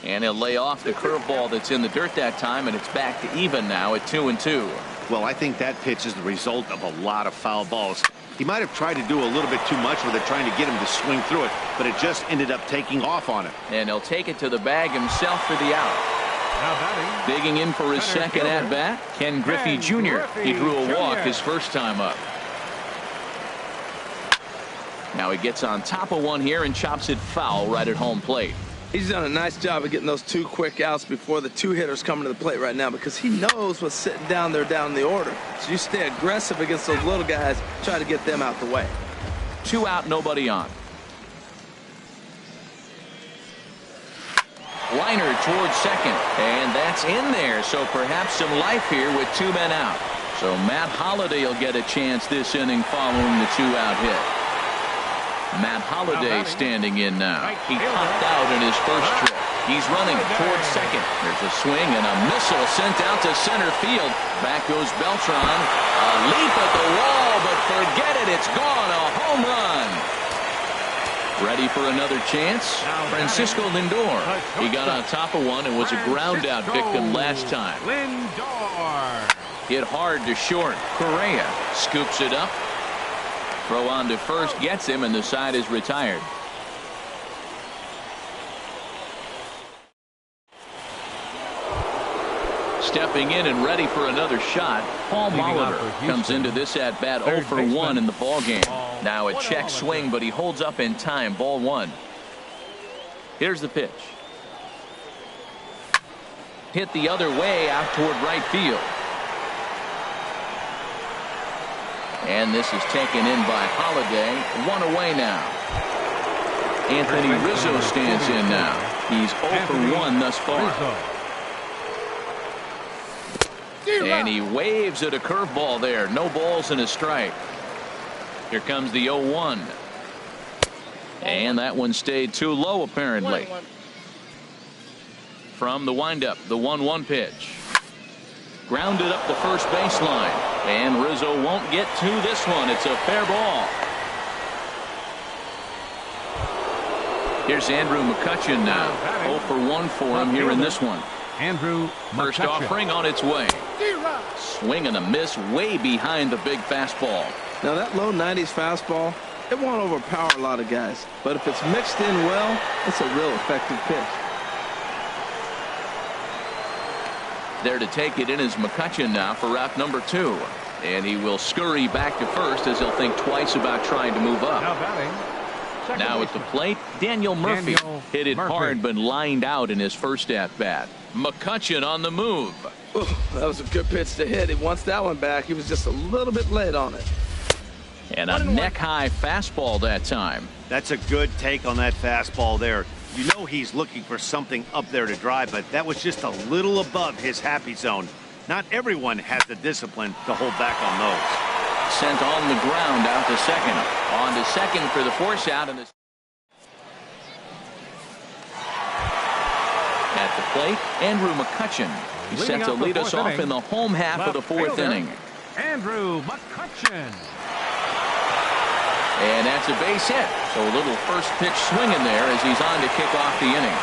And he'll lay off the curveball that's in the dirt that time, and it's back to even now at 2-2. Well, I think that pitch is the result of a lot of foul balls. He might have tried to do a little bit too much with it, trying to get him to swing through it, but it just ended up taking off on him. And he'll take it to the bag himself for the out. Digging in for his second at-bat, Ken Griffey Jr. He drew a walk his first time up. Now he gets on top of one here and chops it foul right at home plate. He's done a nice job of getting those 2 quick outs before the 2 hitters coming to the plate right now, because he knows what's sitting down there down the order. So you stay aggressive against those little guys, try to get them out the way. 2 out, nobody on. Liner towards second, and that's in there, so perhaps some life here with 2 men out. So Matt Holliday will get a chance this inning following the 2-out hit. Matt Holliday standing in now. He popped out in his first trip. He's running towards second. There's a swing and a missile sent out to center field. Back goes Beltran. A leap at the wall, but forget it. It's gone. A home run. Ready for another chance? Francisco Lindor. He got on top of one and was a ground out victim last time. Hit hard to short. Correa scoops it up. Throw on to first gets him, and the side is retired. Stepping in and ready for another shot, Paul Molitor comes into this at bat 0 for 1 in the ball game. Now a check swing, but he holds up in time. Ball 1. Here's the pitch. Hit the other way out toward right field. And this is taken in by Holliday. 1 away now. Anthony Rizzo stands in now. He's 0 for 1 thus far. And he waves at a curveball there. No balls and a strike. Here comes the 0-1. And that one stayed too low apparently. From the windup, the 1-1 pitch. Grounded up the first baseline. And Rizzo won't get to this one. It's a fair ball. Here's Andrew McCutchen now. 0 for 1 for him here in this one. Andrew First McCutchen. offering on its way. Swing and a miss way behind the big fastball. Now that low 90s fastball, it won't overpower a lot of guys. But if it's mixed in well, it's a real effective pitch. There to take it in is McCutchen now for route number 2. And he will scurry back to first as he'll think twice about trying to move up. Now batting. Now at the plate, Daniel Murphy. Hit it hard but lined out in his first at-bat. McCutchen on the move. Ooh, that was a good pitch to hit. He wants that one back. He was just a little bit late on it. And a neck-high fastball that time. That's a good take on that fastball there. You know he's looking for something up there to drive, but that was just a little above his happy zone. Not everyone has the discipline to hold back on those. Sent on the ground out to second. On to second for the force out. And at the plate, Andrew McCutchen. He's set to lead us off in the home half of the 4th inning. Andrew McCutchen. And that's a base hit. So a little first pitch swinging there as he's on to kick off the inning.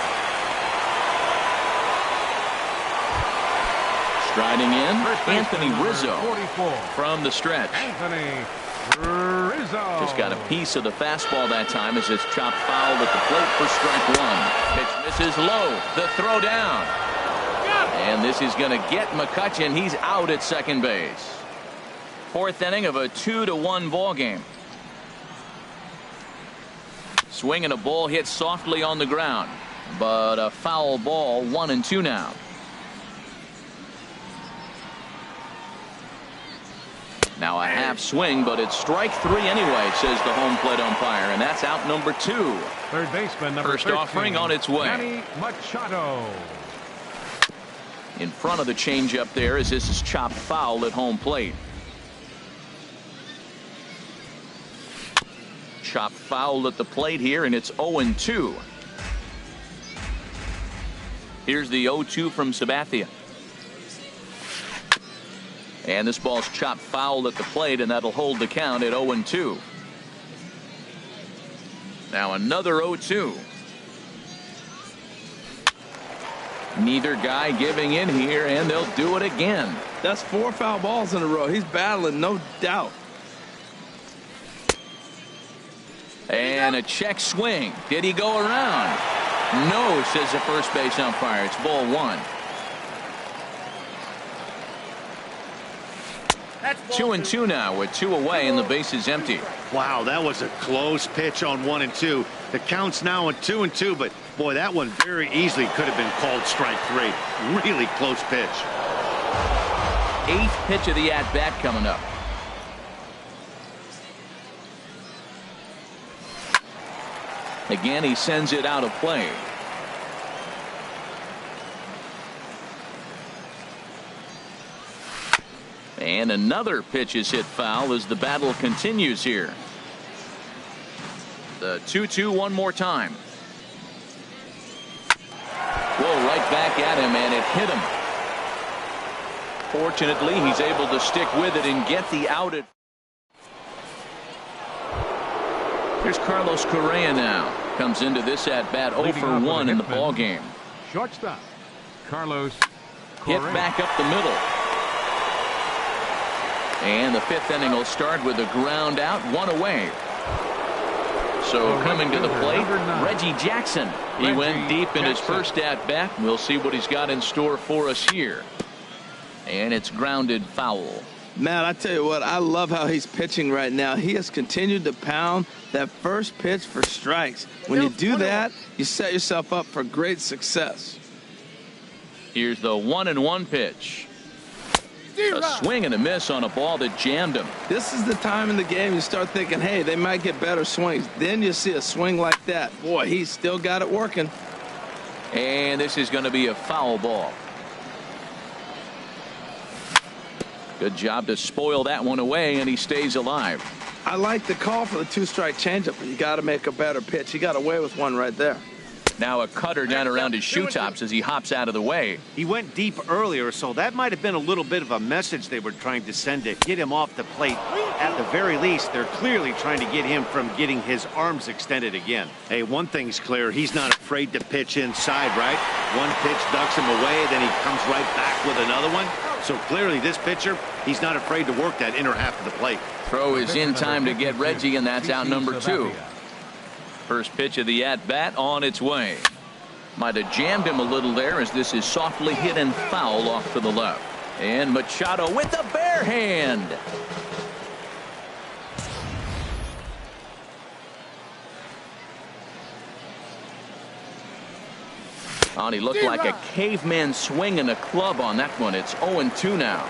Striding in, Anthony Rizzo from the stretch. Anthony Rizzo. Just got a piece of the fastball that time as it's chopped foul at the plate for strike 1. Pitch misses low. The throw down. And this is going to get McCutchen. He's out at second base. 4th inning of a 2-1 ball game. Swing and a ball hit softly on the ground, but a foul ball. 1-2 now. Now a half swing, but it's strike 3 anyway, says the home plate umpire, and that's out number 2. Third baseman number First 13, offering on its way. Manny Machado. in front of the changeup there as this is chopped foul at home plate. Chopped foul at the plate here, and it's 0-2. Here's the 0-2 from Sabathia. And this ball's chopped foul at the plate, and that'll hold the count at 0-2. Now another 0-2. Neither guy giving in here, and they'll do it again. That's 4 foul balls in a row. He's battling, no doubt. And a check swing. Did he go around? No, says the first base umpire. It's ball 1. 2-2 now with 2 away and the base is empty. Wow, that was a close pitch on 1 and 2. The count's now at 2-2, but boy, that one very easily could have been called strike 3. Really close pitch. 8th pitch of the at-bat coming up. Again, he sends it out of play. And another pitch is hit foul as the battle continues here. The 2-2 one more time. Whoa, right back at him, and it hit him. Fortunately, he's able to stick with it and get the out. Here's Carlos Correa now. Comes into this at bat 0 for 1 in the ball game. Shortstop, Carlos Correa. Hit back up the middle. And the 5th inning will start with a ground out, 1 away. So coming to the plate, Reggie Jackson. He went deep in his first at bat. We'll see what he's got in store for us here. And it's grounded foul. Matt, I tell you what, I love how he's pitching right now. He has continued to pound that first pitch for strikes. When you do that, you set yourself up for great success. Here's the 1-1 pitch. A swing and a miss on a ball that jammed him. This is the time in the game you start thinking, hey, they might get better swings. Then you see a swing like that. Boy, he's still got it working. And this is going to be a foul ball. Good job to spoil that one away, and he stays alive. I like the call for the 2-strike changeup, but you got to make a better pitch. He got away with one right there. Now a cutter down around his shoe tops as he hops out of the way. He went deep earlier, so that might have been a little bit of a message they were trying to send to get him off the plate. At the very least, they're clearly trying to get him from getting his arms extended again. Hey, one thing's clear. He's not afraid to pitch inside, right? One pitch ducks him away, then he comes right back with another one. So clearly this pitcher, he's not afraid to work that inner half of the plate. Throw is in time to get Reggie, and that's out number 2. First pitch of the at-bat on its way. Might have jammed him a little there as this is softly hit and foul off to the left. And Machado with the bare hand. Oh, and he looked like a caveman swinging a club on that one. It's 0-2 now.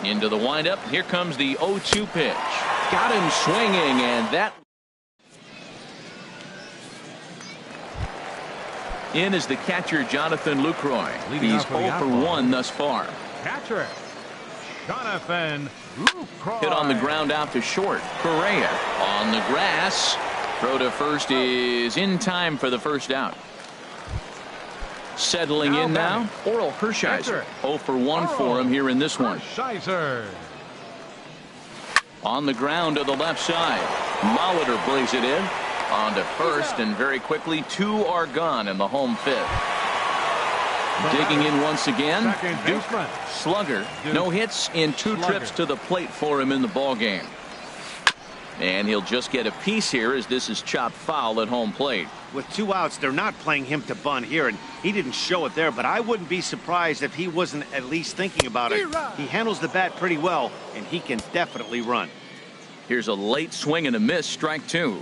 Into the windup. Here comes the 0-2 pitch. Got him swinging, and that. In is the catcher, Jonathan Lucroy. He's 0 for 1 thus far. Catcher, Jonathan Lucroy. Hit on the ground out to short. Correa on the grass. Throw to first is in time for the first out. Settling in now, Oral Hershiser. 0 for 1 for him here in this one. Hershiser. On the ground to the left side. Molitor brings it in. On to first, and very quickly 2 are gone in the home 5th. Digging in once again, Duke Slugger. No hits in 2 trips to the plate for him in the ball game. And he'll just get a piece here as this is chopped foul at home plate. With 2 outs, they're not playing him to bunt here, and he didn't show it there, but I wouldn't be surprised if he wasn't at least thinking about it. He handles the bat pretty well, and he can definitely run. Here's a late swing and a miss, strike 2.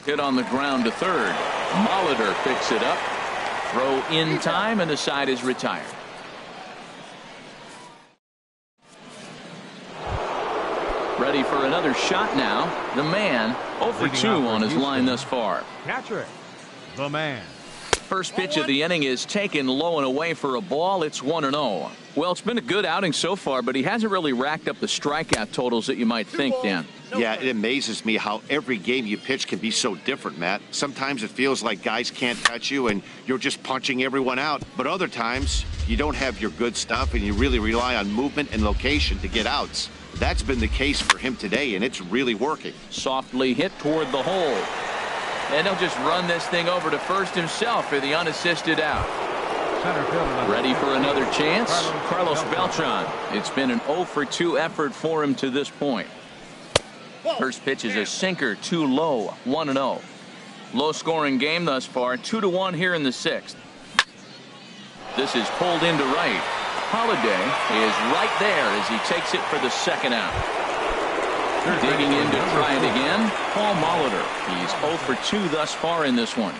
Hit on the ground to third. Molitor picks it up. Throw in time, and the side is retired. Ready for another shot now. The man 0 for 2 on his line thus far. Catcher, the man. First pitch of the inning is taken low and away for a ball. It's 1-0. Well, it's been a good outing so far, but he hasn't really racked up the strikeout totals that you might think, Dan. Yeah, it amazes me how every game you pitch can be so different, Matt. Sometimes it feels like guys can't touch you and you're just punching everyone out. But other times, you don't have your good stuff and you really rely on movement and location to get outs. That's been the case for him today, and it's really working. Softly hit toward the hole. And he'll just run this thing over to first himself for the unassisted out. Ready for another chance? Carlos Beltran. It's been an 0-for-2 effort for him to this point. First pitch is a sinker, too low, 1-0. Low-scoring game thus far, 2-1 here in the sixth. This is pulled into right. Holiday is right there as he takes it for the second out. Digging in to try it again, Paul Molitor. He's 0-for-2 thus far in this one.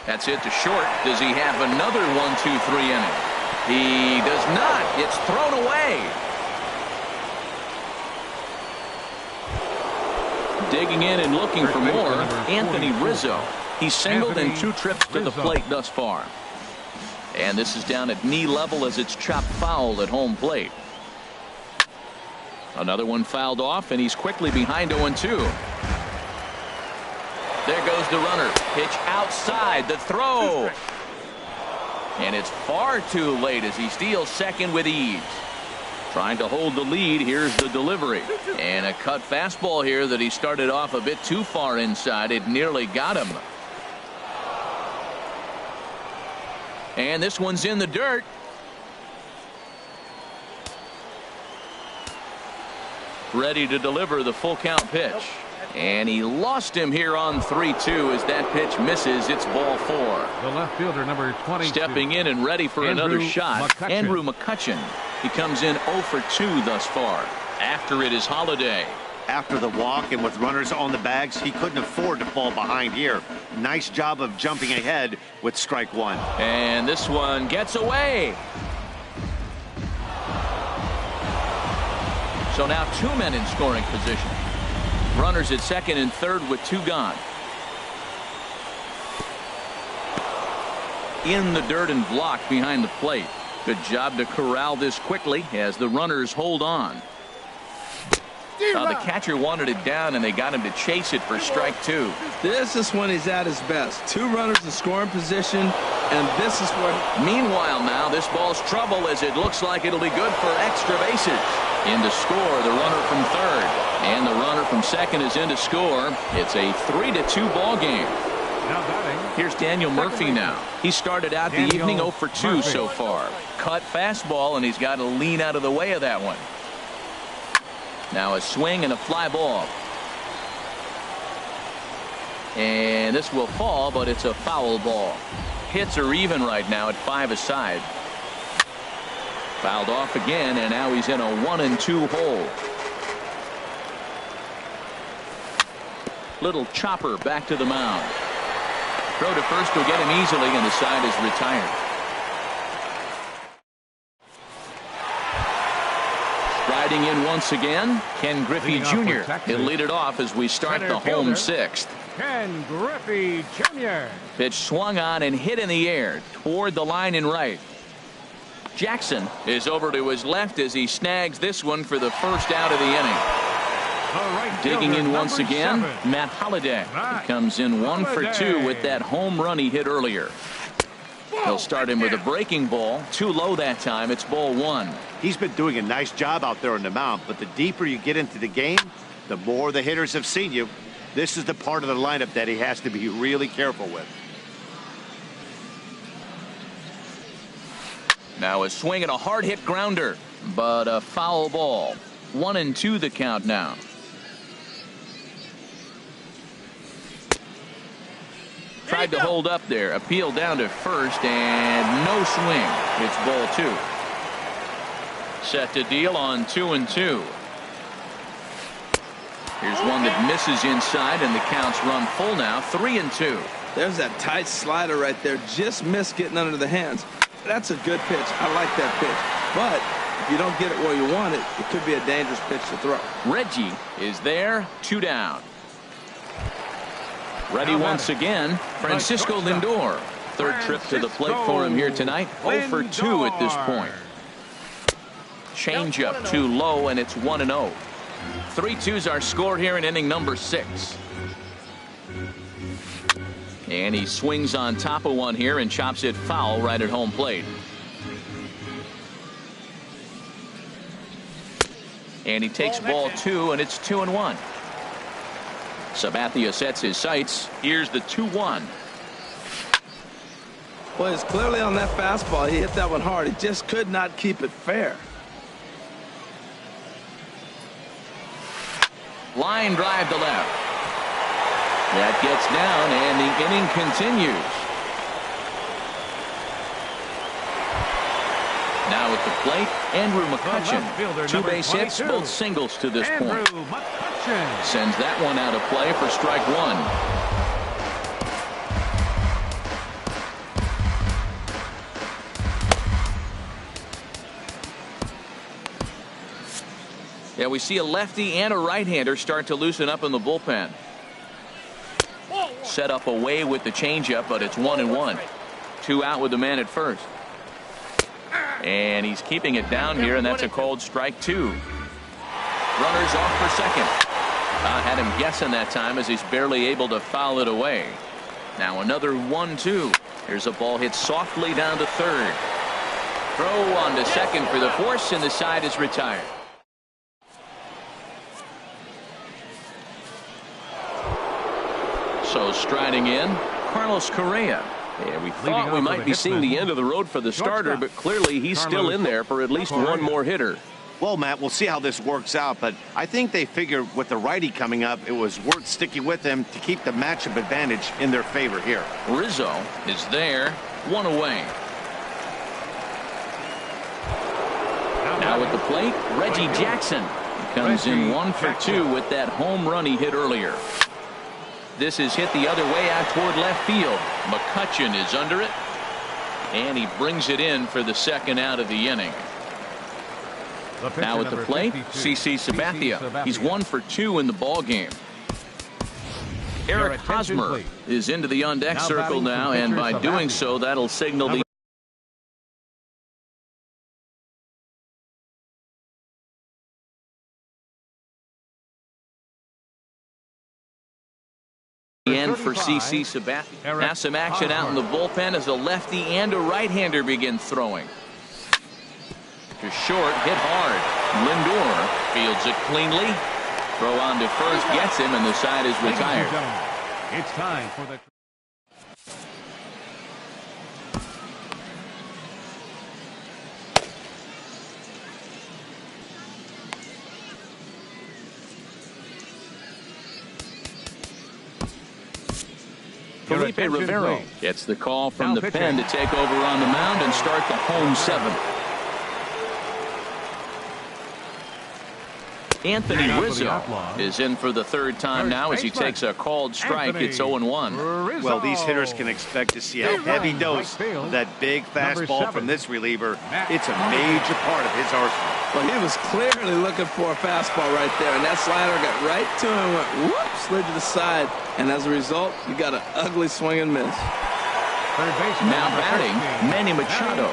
That's it to short. Does he have another 1-2-3 inning? He does not. It's thrown away. Digging in and looking for more, Anthony Rizzo. He's singled in 2 trips to the plate thus far. And this is down at knee level as it's chopped foul at home plate. Another one fouled off, and he's quickly behind 0-2. There goes the runner. Pitch outside. The throw. And it's far too late as he steals second with ease. Trying to hold the lead. Here's the delivery. And a cut fastball here that he started off a bit too far inside. It nearly got him. And this one's in the dirt. Ready to deliver the full count pitch. And he lost him here on 3-2 as that pitch misses. It's ball 4. The left fielder, number 20. Stepping in and ready for another shot. McCutchen. Andrew McCutchen. He comes in 0-for-2 thus far. After it is Holiday. After the walk and with runners on the bags, he couldn't afford to fall behind here. Nice job of jumping ahead with strike 1. And this one gets away. So now 2 men in scoring position. Runners at second and third with 2 gone. In the dirt and blocked behind the plate. Good job to corral this quickly as the runners hold on. The catcher wanted it down and they got him to chase it for strike 2. This is when he's at his best. 2 runners in scoring position, and this is what. Meanwhile, now this ball's trouble as it looks like it'll be good for extra bases. In to score, the runner from third. And the runner from second is in to score. It's a 3-2 ball game. Now batting. Here's Daniel Murphy now. He started out the evening 0-for-2 so far. Cut fastball, and he's got to lean out of the way of that one. Now a swing and a fly ball. And this will fall, but it's a foul ball. Hits are even right now at 5 aside. Fouled off again, and now he's in a 1-2 hole. Little chopper back to the mound. Throw to first will get him easily, and the side is retired. Striding in once again, Ken Griffey Jr. He'll lead it off as we start the home sixth. Ken Griffey Jr. Pitch swung on and hit in the air toward the line and right. Jackson is over to his left as he snags this one for the first out of the inning. Digging in once again, Matt Holiday. He comes in 1-for-2 with that home run he hit earlier. He'll start him with a breaking ball. Too low that time. It's ball 1. He's been doing a nice job out there on the mound, but the deeper you get into the game, the more the hitters have seen you. This is the part of the lineup that he has to be really careful with. Now a swing and a hard hit grounder, but a foul ball. 1-2 the count now. Tried to hold up there. Appeal down to first and no swing. It's ball 2. Set to deal on 2-2. Here's one that misses inside, and the counts run full now. 3-2. There's that tight slider right there. Just missed getting under the hands. That's a good pitch. I like that pitch. But if you don't get it where you want it, it could be a dangerous pitch to throw. Reggie is there. 2 down. Ready once again, Francisco Lindor. Third trip to the plate for him here tonight. 0 for 2 at this point. Changeup too low, and it's 1-0. 3-2's our score here in inning number 6. And he swings on top of one here and chops it foul right at home plate. And he takes ball 2, and it's 2-1. Sabathia sets his sights. Here's the 2-1. Well, it's clearly on that fastball. He hit that one hard. He just could not keep it fair. Line drive to left. That gets down, and the inning continues. Now at the plate, Andrew McCutchen. 2 base hits, both singles to this point. Sends that one out of play for strike 1. Yeah, we see a lefty and a right-hander start to loosen up in the bullpen. Set up away with the changeup, but it's 1-1. 2 out with the man at first. And he's keeping it down here, and that's a called strike 2. Runners off for second. Had him guessing that time as he's barely able to foul it away. Now another 1-2. Here's a ball hit softly down to third. Throw on to second for the force, and the side is retired. So striding in, Carlos Correa. Yeah, we thought we might be seeing the end of the road for the starter, but clearly he's still in there for at least one more hitter. Well, Matt, we'll see how this works out, but I think they figured with the righty coming up, it was worth sticking with him to keep the matchup advantage in their favor here. Rizzo is there, 1 away. Now at the plate, Reggie Jackson. He comes in 1 for 2 with that home run he hit earlier. This is hit the other way out toward left field. McCutchen is under it, and he brings it in for the second out of the inning. Now at the plate, CC Sabathia. He's 1 for 2 in the ball game. Eric Hosmer is into the on-deck circle now, and by doing so, that'll signal the end for CC Sabathia. Now some action out in the bullpen as a lefty and a right-hander begin throwing. To short, hit hard. Lindor fields it cleanly. Throw on to first, gets him, and the side is retired. It's time for the Felipe Rivero gets the call from the pen to take over on the mound and start the home 7th. Anthony Rizzo is in for the 3rd time now as he takes a called strike. It's 0-1. Well, these hitters can expect to see a heavy dose of that big fastball from this reliever. It's a major part of his arsenal. Well, he was clearly looking for a fastball right there, and that slider got right to him, went whoop, slid to the side, and as a result, you got an ugly swing and miss. Now batting, Manny Machado.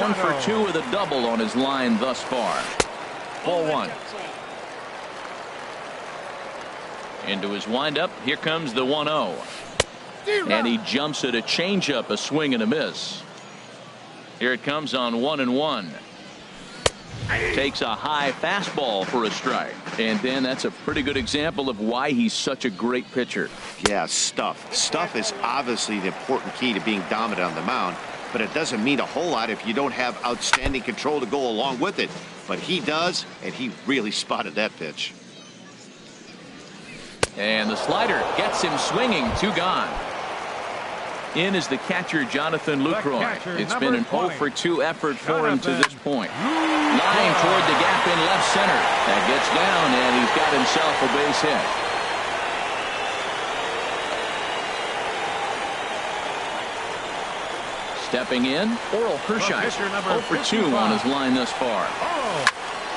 1 for 2 with a double on his line thus far. Ball 1. Into his windup, here comes the 1-0. And he jumps at a changeup, a swing and a miss. Here it comes on 1-1. Takes a high fastball for a strike. And then that's a pretty good example of why he's such a great pitcher. Yeah, stuff. Stuff is obviously the important key to being dominant on the mound, but it doesn't mean a whole lot if you don't have outstanding control to go along with it. But he does, and he really spotted that pitch. And the slider gets him swinging. 2 gone. In is the catcher, Jonathan Lucroy. It's been an 0 for 2 effort for him to this point. Line toward the gap in left center. That gets down, and he's got himself a base hit. Stepping in, Oral Hershiser. 0 for 2 on his line thus far.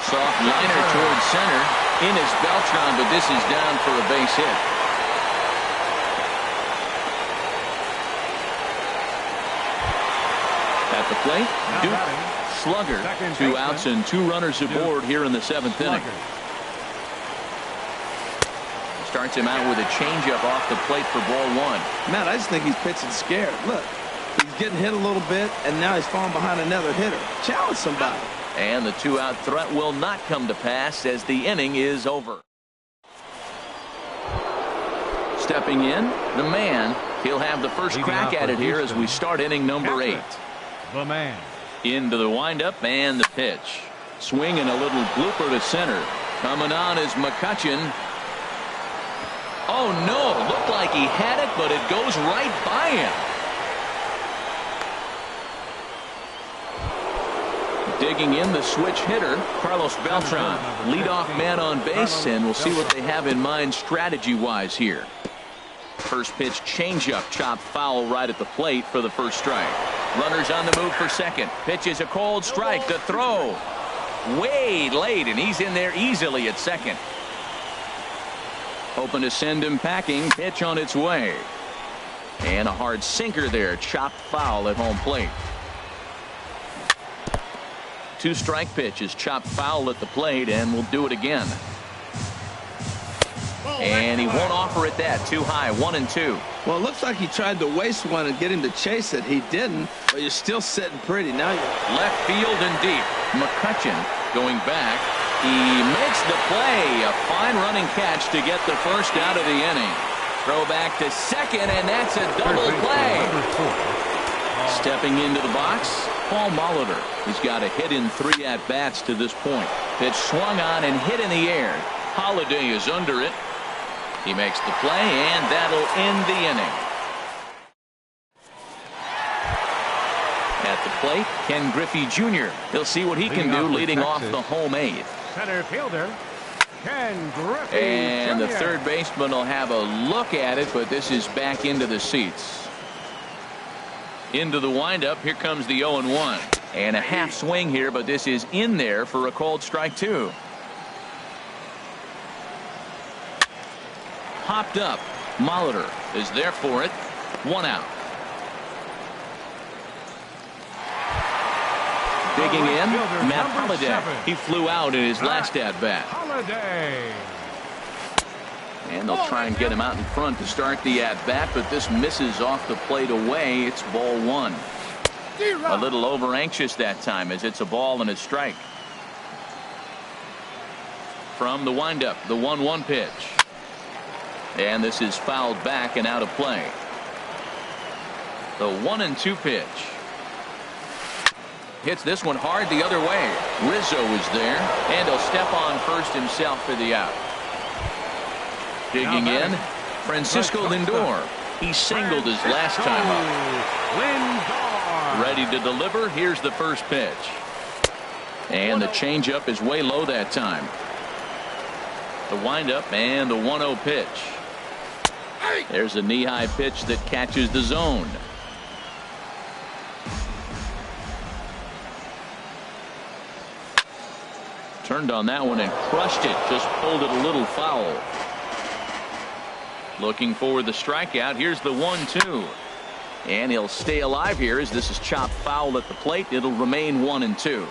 Soft liner towards center. In is Beltran, but this is down for a base hit. at the plate. Duke Slugger. 2 outs and 2 runners aboard here in the 7th inning. Starts him out with a changeup off the plate for ball 1. Matt, I just think he's pitching scared. Look, he's getting hit a little bit, and now he's falling behind another hitter. Challenge somebody. And the 2-out threat will not come to pass as the inning is over. Stepping in, the man. He'll have the first crack at it here as we start inning number 8. The man. Into the windup and the pitch. Swinging a little blooper to center. Coming on is McCutchen. Oh no, looked like he had it, but it goes right by him. Digging in the switch hitter, Carlos Beltran. Leadoff man on base, and we'll see what they have in mind strategy-wise here. First pitch changeup, chopped foul right at the plate for the first strike. Runners on the move for second. Pitch is a cold strike. The throw way late, and he's in there easily at second. Hoping to send him packing. Pitch on its way. And a hard sinker there. Chopped foul at home plate. 2-strike pitch is chopped foul at the plate, and we'll do it again. And he won't offer it that. Too high. 1-2. Well, it looks like he tried to waste one and get him to chase it. He didn't, but you're still sitting pretty. Now you're left field and deep. McCutchen going back. He makes the play. A fine running catch to get the first out of the inning. Throw back to second, and that's a double play. Stepping into the box, Paul Molitor. He's got a hit in 3 at-bats to this point. Pitch swung on and hit in the air. Holiday is under it. He makes the play, and that'll end the inning. At the plate, Ken Griffey Jr. He'll see what he can do leading off the home 8th. Center fielder, Ken Griffey And Jr. the third baseman will have a look at it, but this is back into the seats. Into the windup. Here comes the 0-1. And a half swing here, but this is in there for a called strike 2. Hopped up. Molitor is there for it. 1 out. Digging in, Matt Holliday. He flew out in his last at-bat. And they'll try and get him out in front to start the at-bat, but this misses off the plate away. It's ball 1. A little over-anxious that time as it's a ball and a strike. From the windup, the 1-1 pitch. And this is fouled back and out of play. The 1-2 pitch. Hits this one hard the other way. Rizzo is there, and he'll step on first himself for the out. Digging in, Francisco Lindor. He singled his last time up. Ready to deliver. Here's the first pitch. And the changeup is way low that time. The windup and the 1-0 pitch. There's a knee-high pitch that catches the zone. Turned on that one and crushed it. Just pulled it a little foul. Looking for the strikeout. Here's the 1-2. And he'll stay alive here as this is chopped foul at the plate. It'll remain 1-2.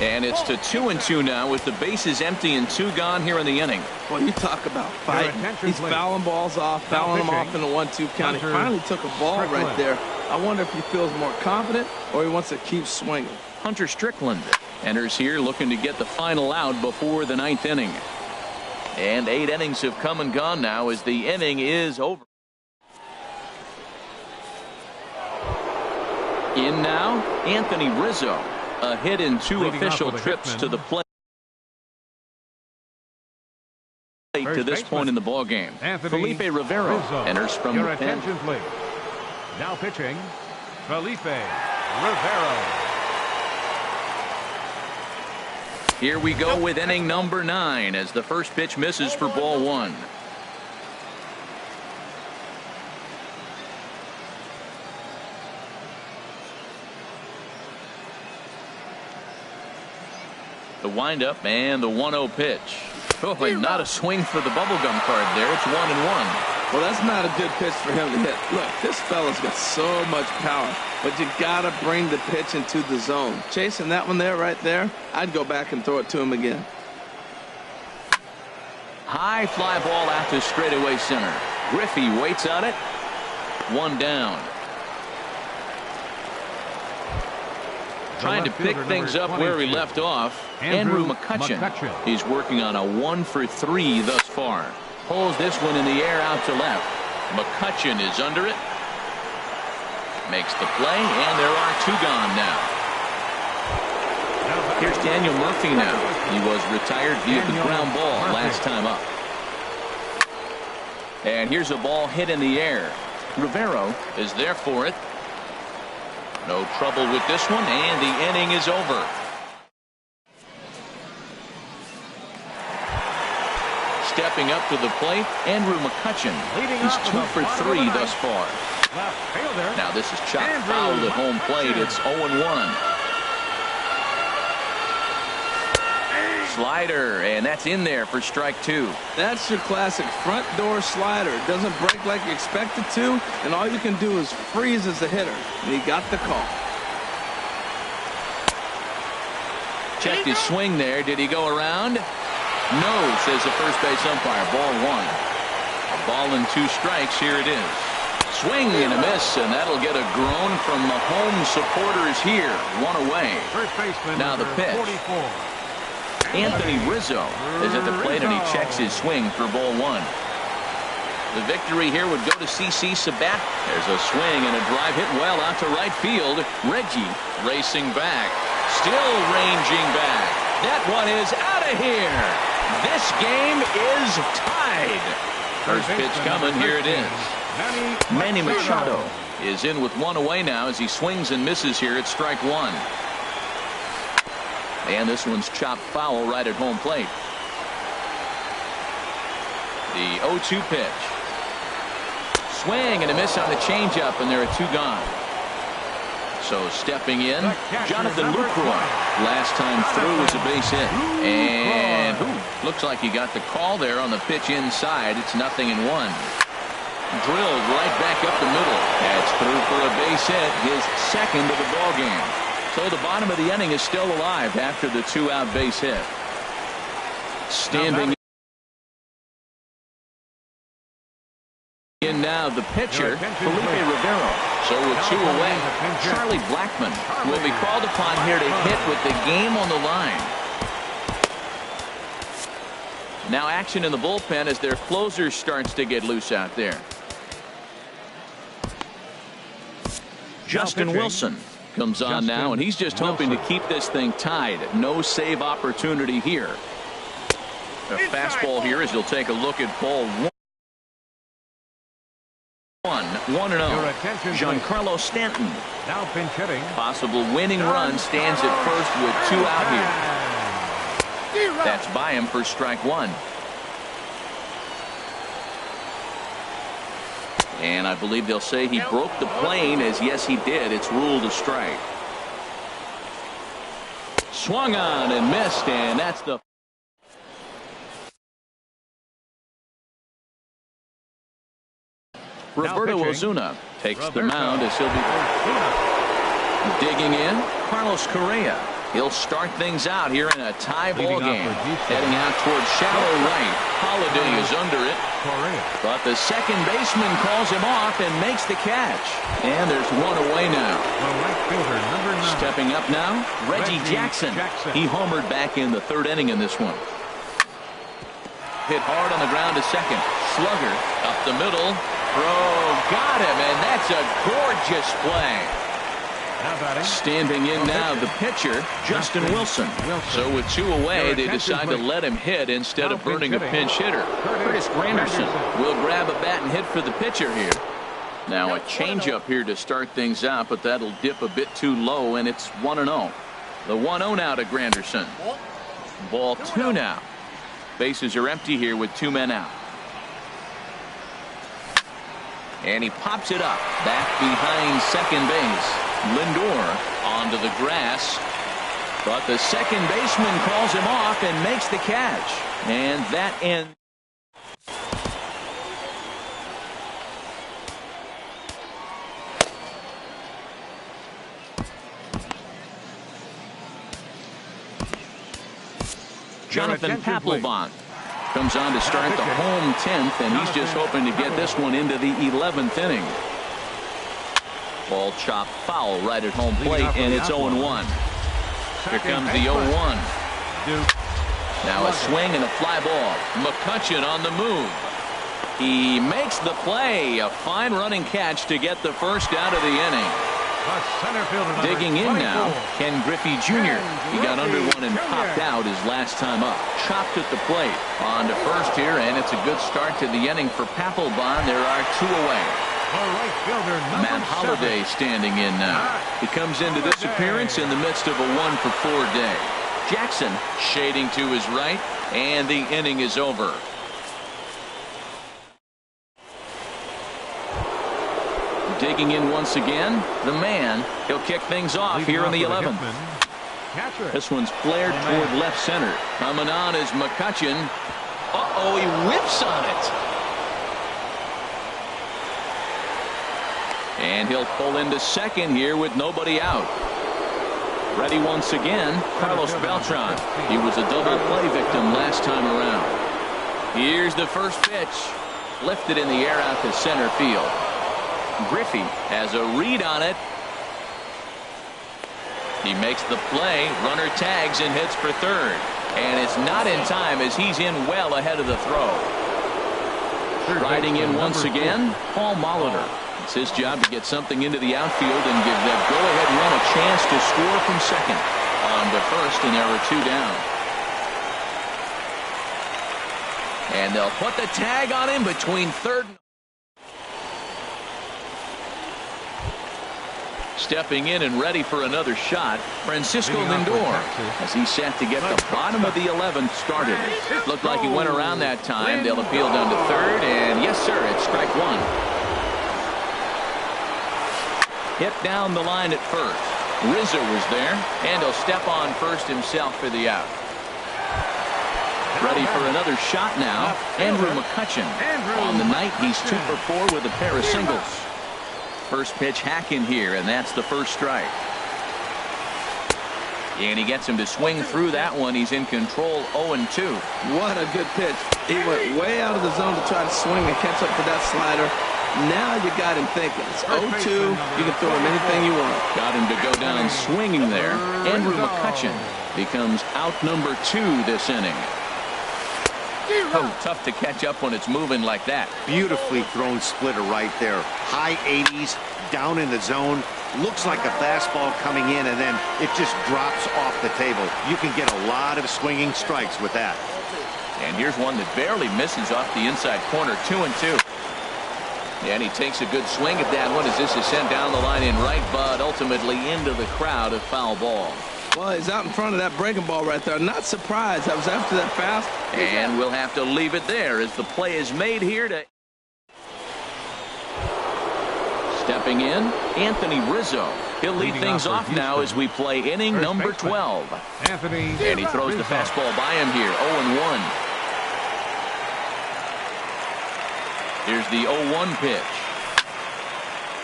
And it's to 2-2 now with the bases empty and 2 gone here in the inning. Well, you talk about fighting. He's fouling balls off, fouling them off in the 1-2 count. He finally took a ball right there. I wonder if he feels more confident or he wants to keep swinging. Hunter Strickland enters here looking to get the final out before the 9th inning. And 8 innings have come and gone now as the inning is over. In now, Anthony Rizzo. A hit in 2 official trips to the plate to this point in the ball game. Felipe Rivero enters from the pen. Please. Now pitching, Felipe Rivero. Here we go with inning number 9 as the first pitch misses for ball 1. The windup and the 1-0 pitch. Oh, and not a swing for the bubblegum card there. It's 1-1. Well, that's not a good pitch for him to hit. Look, this fella's got so much power. but you got to bring the pitch into the zone. Chasing that one there, right there, I'd go back and throw it to him again. High fly ball out to straightaway center. Griffey waits on it. One down. Trying to pick things up where he left off. Andrew McCutchen. He's working on a 1 for 3 thus far. Pulls this one in the air out to left. McCutchen is under it. Makes the play, and there are 2 gone now. Here's Daniel Murphy now. He was retired via the ground ball last time up. And here's a ball hit in the air. Rivero is there for it. No trouble with this one, and the inning is over. Stepping up to the plate, Andrew McCutchen. He's 2 for 3 thus far. Now this is chopped foul at home plate. It's 0-1. Slider, and that's in there for strike 2. That's your classic front door slider. It doesn't break like you expect it to, and all you can do is freeze as a hitter. And he got the call. Checked his swing there. Did he go around? No, says the first base umpire. Ball 1. A ball and 2 strikes. Here it is. Swing and a miss, and that'll get a groan from the home supporters here. 1 away. Now the pitch. 44. Anthony Rizzo is at the plate, and he checks his swing for ball 1. The victory here would go to C.C. Sabat. There's a swing and a drive hit well out to right field. Reggie racing back. Still ranging back. That one is out of here. This game is tied. First pitch coming. Here it is. Manny Machado is in with 1 away now as he swings and misses here at strike 1. And this one's chopped foul right at home plate. The 0-2 pitch. Swing and a miss on the changeup, and there are 2 gone. So stepping in, Jonathan Lucroy. Last time through was a base hit. And looks like he got the call there on the pitch inside. It's 0-1. Drilled right back up the middle. That's through for a base hit, his second of the ball game. So the bottom of the inning is still alive after the 2-out base hit. Standing in now the pitcher, Felipe Rivero. So with 2 away, Charlie Blackmon will be called upon here to hit with the game on the line. Now action in the bullpen as their closer starts to get loose out there. Justin Wilson comes on now, and he's just hoping to keep this thing tied. No save opportunity here. A fastball here as he'll take a look at ball 1. 1-0. Giancarlo Stanton. Now pinch hitting. Possible winning run stands at first with 2 out here. That's by him for strike 1. And I believe they'll say he broke the plane, as yes he did. It's ruled a strike. Swung on and missed, and that's the Roberto Ozuna takes the mound as he'll be digging in. Carlos Correa. He'll start things out here in a tie ball game. Heading out towards shallow right. Holiday is under it. But the second baseman calls him off and makes the catch. And there's 1 away now. Stepping up now, Reggie Jackson. He homered back in the 3rd inning in this one. Hit hard on the ground to second. Slugger up the middle. Throw got him, and that's a gorgeous play. Standing in now the pitcher, Justin Wilson. So with 2 away, they decide to let him hit instead of burning a pinch hitter. Curtis Granderson will grab a bat and hit for the pitcher here. Now a changeup here to start things out, but that'll dip a bit too low, and it's 1-0. The 1-0 now to Granderson. Ball 2 now. Bases are empty here with 2 men out. And he pops it up back behind second base. Lindor onto the grass, but the second baseman calls him off and makes the catch, and that ends. Jonathan Papelbon comes on to start the home 10th, and he's just hoping to get this one into the 11th inning. Ball chopped foul right at home plate, and it's 0-1. Here comes the 0-1. Now a swing and a fly ball. McCutchen on the move. He makes the play. A fine running catch to get the first out of the inning. Digging in now, Ken Griffey Jr. He got under one and popped out his last time up. Chopped at the plate. On to first here, and it's a good start to the inning for Papelbon. There are 2 away. Matt Holliday standing in now. He comes into this appearance in the midst of a 1-for-4 day. Jackson shading to his right, and the inning is over. Digging in once again, the man. He'll kick things off here in the 11th. This one's flared toward left center. Coming on is McCutchen. Uh-oh, he whips on it. And he'll pull into second here with nobody out. Ready once again, Carlos Beltran. He was a double play victim last time around. Here's the first pitch. Lifted in the air out to center field. Griffey has a read on it. He makes the play. Runner tags and hits for third. And it's not in time as he's in well ahead of the throw. Riding in once again, Paul Molitor. It's his job to get something into the outfield and give that go-ahead run a chance to score from second. On to first, and there are 2 down. And they'll put the tag on him between third and... Stepping in and ready for another shot, Francisco Lindor, as he's set to get the bottom of the 11th started. Looked like he went around that time. They'll appeal down to third, and yes, sir, it's strike 1. Hit down the line at first. Rizzo was there, and he'll step on first himself for the out. Ready for another shot now, Andrew McCutchen. On the night, he's 2 for 4 with a pair of singles. First pitch hacking here, and that's the first strike. And he gets him to swing through that one. He's in control, 0-2. What a good pitch. He went way out of the zone to try to swing and catch up to that slider. Now you got him thinking. It's 0-2. You can throw him anything you want. Got him to go down swinging there. Andrew McCutchen becomes out number 2 this inning. Oh, tough to catch up when it's moving like that. Beautifully thrown splitter right there. High 80s, down in the zone. Looks like a fastball coming in, and then it just drops off the table. You can get a lot of swinging strikes with that. And here's one that barely misses off the inside corner, 2-2. And he takes a good swing at that one as this is sent down the line in right, but ultimately into the crowd, a foul ball. Well, he's out in front of that breaking ball right there. Not surprised. I was after that fast. And we'll have to leave it there as the play is made here to... Stepping in, Anthony Rizzo. He'll lead things off now as we play inning number 12. And he throws the fastball by him here, 0-1. Here's the 0-1 pitch.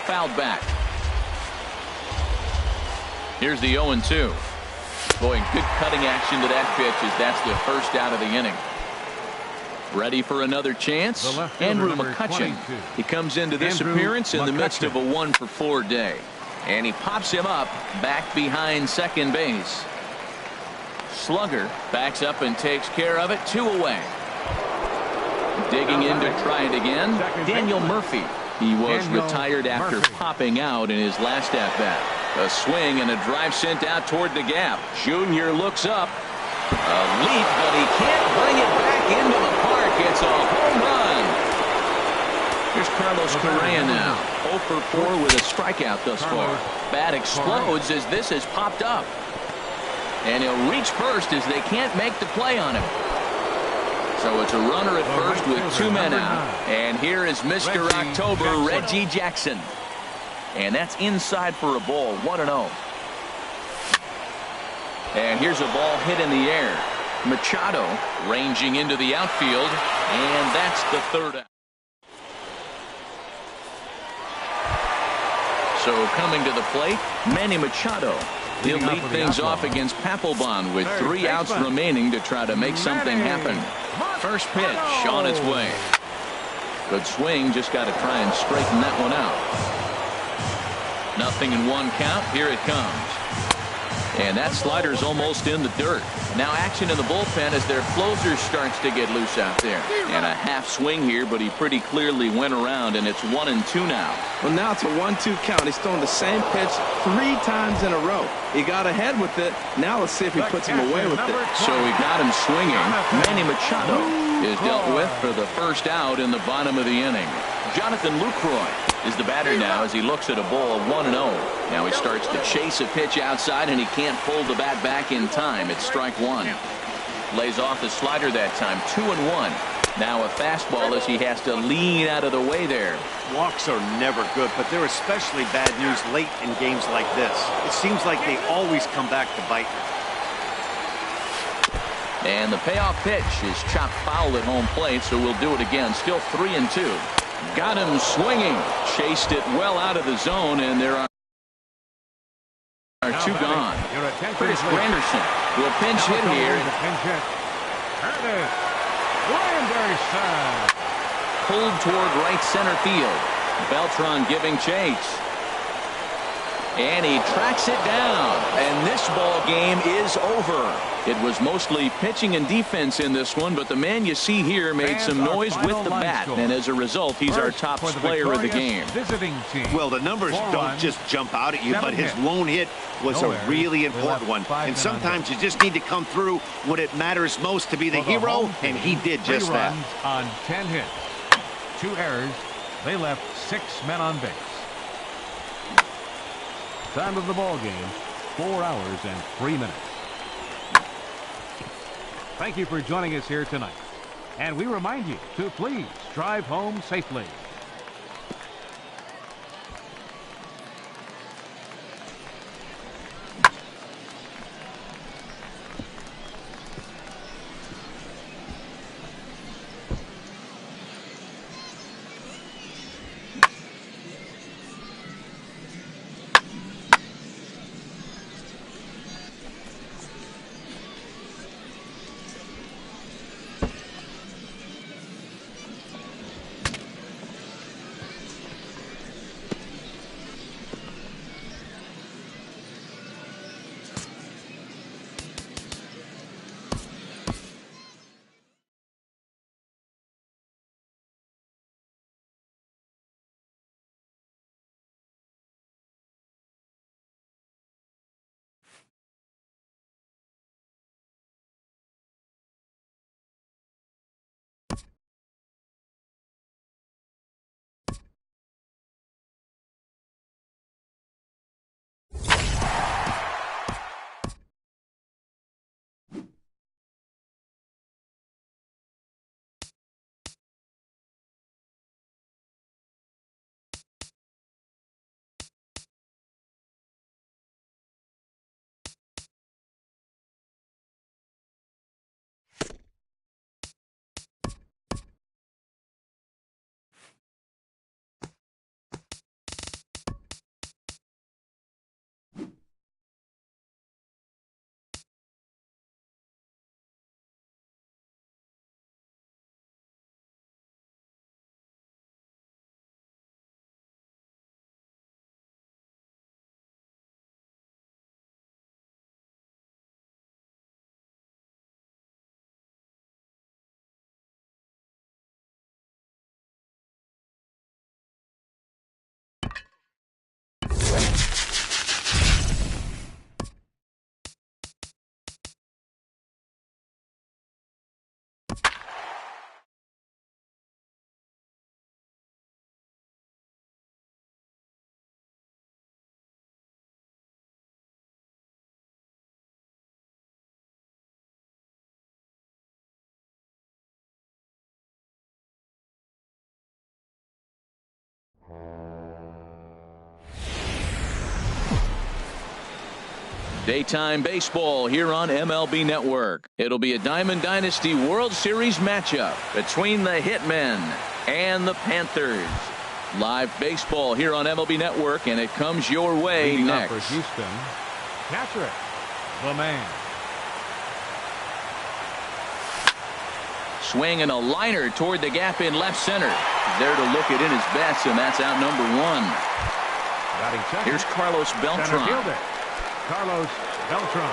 Fouled back. Here's the 0-2. Boy, good cutting action to that pitch as that's the first out of the inning. Ready for another chance? Andrew McCutchen. He comes into this appearance in the midst of a 1-for-4 day. And he pops him up back behind second base. Slugger backs up and takes care of it. 2 away. Digging in to try it again, Daniel Murphy. He was retired after popping out in his last at-bat. A swing and a drive sent out toward the gap. Junior looks up. A leap, but he can't bring it back into the park. It's a home run. Here's Carlos Correa now. 0 for 4 with a strikeout thus far. Bat explodes as this has popped up. And he'll reach first as they can't make the play on him. So it's a runner at first with 2 men out. And here is Mr. October, Reggie Jackson. And that's inside for a ball, 1-0. And here's a ball hit in the air. Machado ranging into the outfield, and that's the third out. So coming to the plate, Manny Machado. He'll lead things off against Papelbon with 3 outs remaining to try to make something happen. First pitch on its way. Good swing, just got to try and straighten that one out. 0-1 count. Here it comes. And that slider's almost in the dirt. Now action in the bullpen as their closer starts to get loose out there. And a half swing here, but he pretty clearly went around, and it's 1-2 now. Well, now it's a 1-2 count. He's thrown the same pitch 3 times in a row. He got ahead with it. Now let's see if he puts him away with it. So he got him swinging. Manny Machado is dealt with for the first out in the bottom of the inning. Jonathan Lucroy is the batter now as he looks at a ball 1-0. Now he starts to chase a pitch outside, and he can't pull the bat back in time. It's strike 1. Lays off the slider that time. 2-1. Now a fastball as he has to lean out of the way there. Walks are never good, but they're especially bad news late in games like this. It seems like they always come back to bite. And the payoff pitch is chopped foul at home plate, so we'll do it again. Still 3-2. Got him swinging. Chased it well out of the zone, and there are 2 gone. Curtis Granderson will pinch hit here. Pulled toward right center field. Beltran giving chase. And he tracks it down. And this ball game is over. It was mostly pitching and defense in this one, but the man you see here made some noise with the bat, and as a result, he's our top player of the game. Well, the numbers don't just jump out at you, but his lone hit was a really important one. And sometimes you just need to come through when it matters most to be the hero, and he did just that. On 10 hits, 2 errors, they left 6 men on base. Time of the ball game, 4 hours and 3 minutes. Thank you for joining us here tonight. And we remind you to please drive home safely. Daytime baseball here on MLB Network. It'll be a Diamond Dynasty World Series matchup between the Hitmen and the Panthers. Live baseball here on MLB Network, and it comes your way Leading next. off for Houston, Catcher, the man. Swing and a liner toward the gap in left center. There to look it in his best, and that's out number one. Here's Carlos Beltran. Carlos Beltran.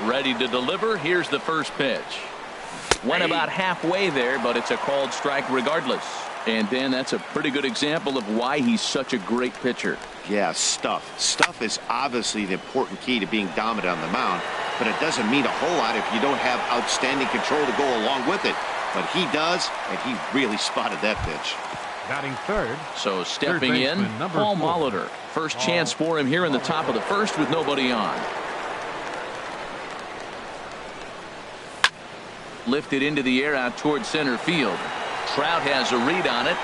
Ready to deliver. Here's the first pitch. Went about halfway there, but it's a called strike regardless. And Dan, that's a pretty good example of why he's such a great pitcher. Yeah, stuff. Stuff is obviously the important key to being dominant on the mound, but it doesn't mean a whole lot if you don't have outstanding control to go along with it. But he does, and he really spotted that pitch. Batting third. So stepping in, Paul Molitor. First chance for him here in the top of the first with nobody on. Lifted into the air out toward center field. Trout has a read on it.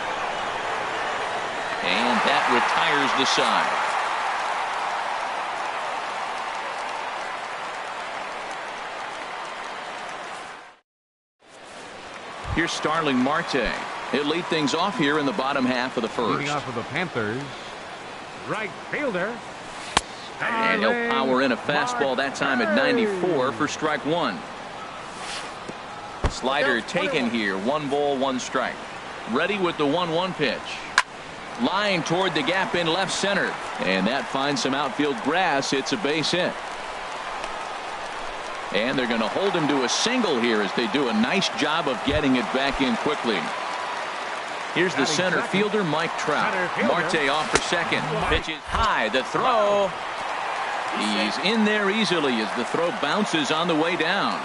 And that retires the side. Here's Starling Marte. He'll lead things off here in the bottom half of the first. Leading off of the Panthers, right fielder. And he'll power in a fastball that time at 94 for strike one. Slider taken here. 1 ball, 1 strike. Ready with the 1-1 pitch. Line toward the gap in left center. And that finds some outfield grass. It's a base hit. And they're going to hold him to a single here as they do a nice job of getting it back in quickly. Here's the center fielder, Mike Trout. Marte off for second. Pitch is high. The throw. He's in there easily as the throw bounces on the way down.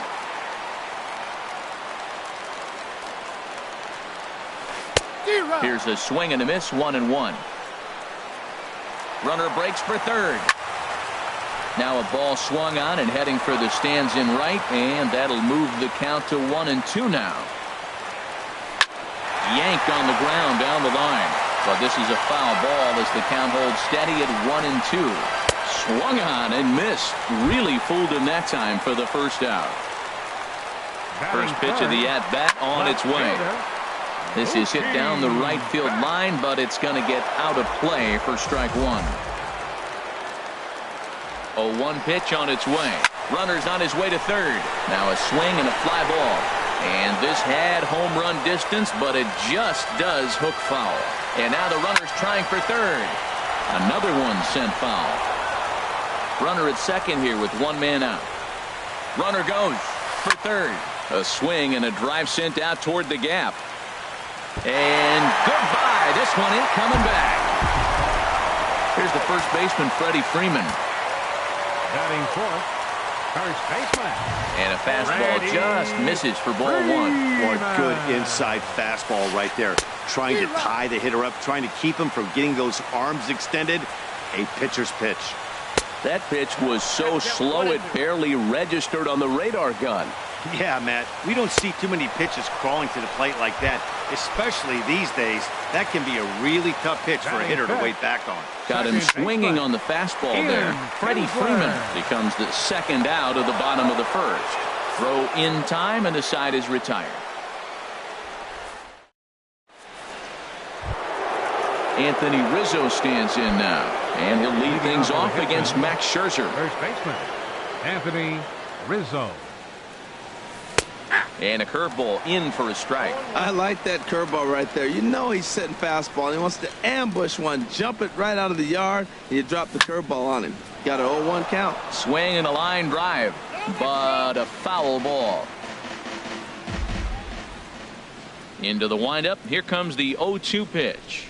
Here's a swing and a miss, 1-1. Runner breaks for third. Now a ball swung on and heading for the stands in right, and that'll move the count to 1-2 now. Yanked on the ground down the line, but this is a foul ball as the count holds steady at 1-2. Swung on and missed. Really fooled him that time for the first out. First pitch of the at-bat on its way. This is hit down the right field line, but it's going to get out of play for strike one. 0-1 pitch on its way. Runner's on his way to third. Now a swing and a fly ball. And this had home run distance, but it just does hook foul. And now the runner's trying for third. Another one sent foul. Runner at second here with 1 man out. Runner goes for third. A swing and a drive sent out toward the gap. And goodbye. This one ain't coming back. Here's the first baseman, Freddie Freeman. Batting fourth, first baseman. And a fastball just misses for ball one. What good inside fastball right there. Trying to tie the hitter up, trying to keep him from getting those arms extended. A pitcher's pitch. That pitch was so slow it barely registered on the radar gun. Yeah, Matt, we don't see too many pitches crawling to the plate like that, especially these days. That can be a really tough pitch for a hitter to wait back on. Got him swinging on the fastball there. Freddie Freeman becomes the second out of the bottom of the first. Throw in time, and the side is retired. Anthony Rizzo stands in now, and he'll lead things off against Max Scherzer. First baseman, Anthony Rizzo. And a curveball in for a strike. I like that curveball right there. You know he's setting fastball, and he wants to ambush one, jump it right out of the yard, and you drop the curveball on him. Got an 0-1 count. Swing and a line drive, but a foul ball. Into the windup. Here comes the 0-2 pitch.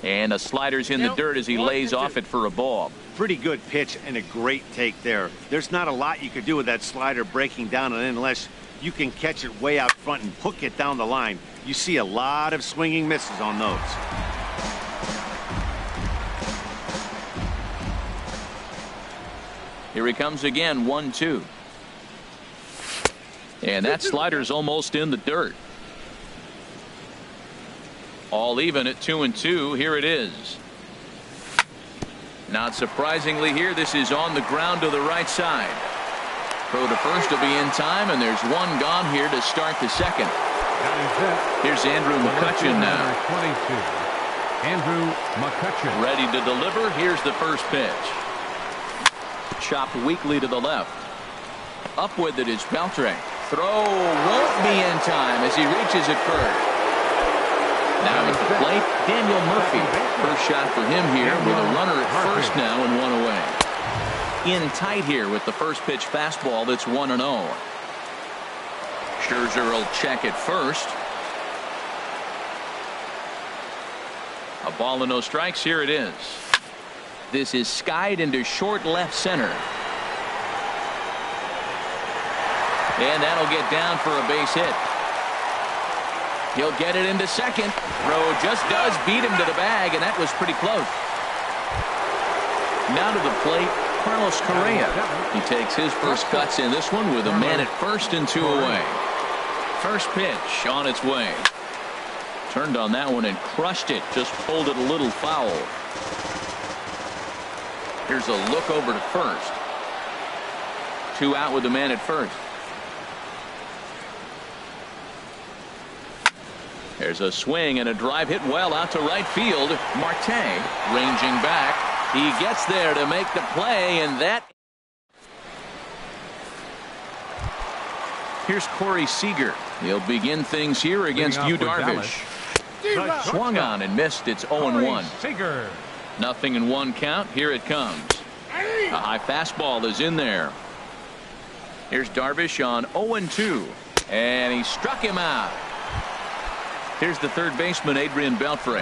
And a slider's in the dirt as he lays off it for a ball. Pretty good pitch and a great take there. There's not a lot you could do with that slider breaking down and in unless you can catch it way out front and hook it down the line. You see a lot of swinging misses on those. Here he comes again, 1-2. And that slider's almost in the dirt. All even at 2-2. Here it is. Not surprisingly here, this is on the ground to the right side. Throw to first will be in time, and there's one gone here to start the second. Here's Andrew McCutchen now. Andrew McCutcheon. Ready to deliver. Here's the first pitch. Chopped weakly to the left. Up with it is Beltre. Throw won't be in time as he reaches it first. Now at the plate, Daniel Murphy. First shot for him here with a runner at first now and one away. In tight here with the first pitch fastball that's 1-0. Scherzer will check it first. A ball and no strikes. Here it is. This is skied into short left center. And that'll get down for a base hit. He'll get it into second. Throw just does beat him to the bag, and that was pretty close. Now to the plate, Carlos Correa. He takes his first cuts in this one with a man at first and 2 away. First pitch on its way. Turned on that one and crushed it. Just pulled it a little foul. Here's a look over to first. 2 out with the man at first. There's a swing and a drive hit well out to right field. Marte ranging back. He gets there to make the play, and that. Here's Corey Seager. He'll begin things here against Yu Darvish. Swung on and missed. It's 0-1. Seager. 0-1 count. Here it comes. A high fastball is in there. Here's Darvish on 0-2. And he struck him out. Here's the third baseman, Adrian Beltre.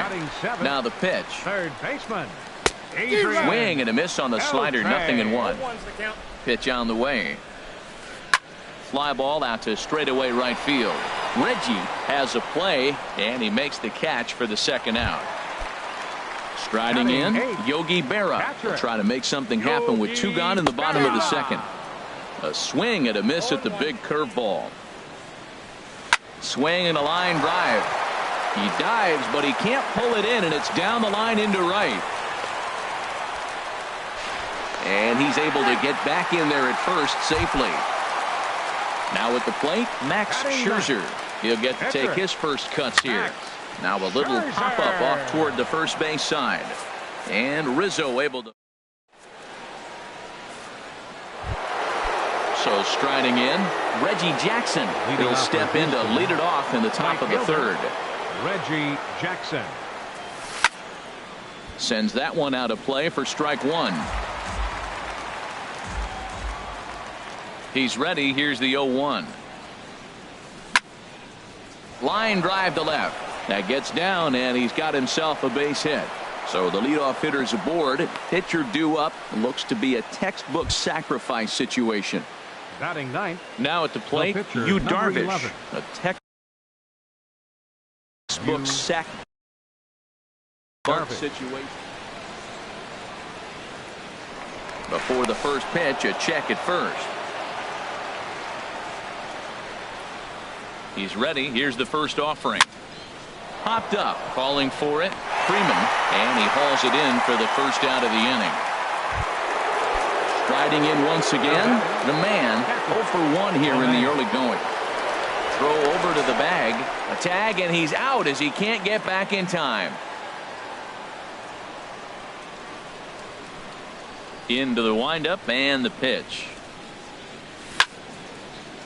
Now the pitch. Third baseman, Adrian. Swing and a miss on the slider. 0-1. Pitch on the way. Fly ball out to straightaway right field. Reggie has a play, and he makes the catch for the second out. Striding in, Yogi Berra will try to make something happen with 2 gone in the bottom of the second. A swing and a miss at the big curveball. Swing and a line drive. He dives, but he can't pull it in, and it's down the line into right. And he's able to get back in there at first safely. Now at the plate, Max Scherzer. He'll get to take his first cuts here. Now a little pop-up off toward the first base side. And Rizzo able to. So striding in, Reggie Jackson. He'll step in to lead it off in the top of the third. Reggie Jackson sends that one out of play for strike 1. He's ready. Here's the 0-1. Line drive to left. That gets down, and he's got himself a base hit. So the leadoff hitter's aboard. Pitcher due up. Looks to be a textbook sacrifice situation. batting ninth. Now at the plate, Yu Darvish. A textbook sack situation. Before the first pitch, a check at first. He's ready. Here's the first offering. Popped up, calling for it. Freeman, and he hauls it in for the first out of the inning. Striding in once again, the man 0 for 1 here in the early going. Throw over to the bag, a tag, and he's out as he can't get back in time. Into the windup and the pitch.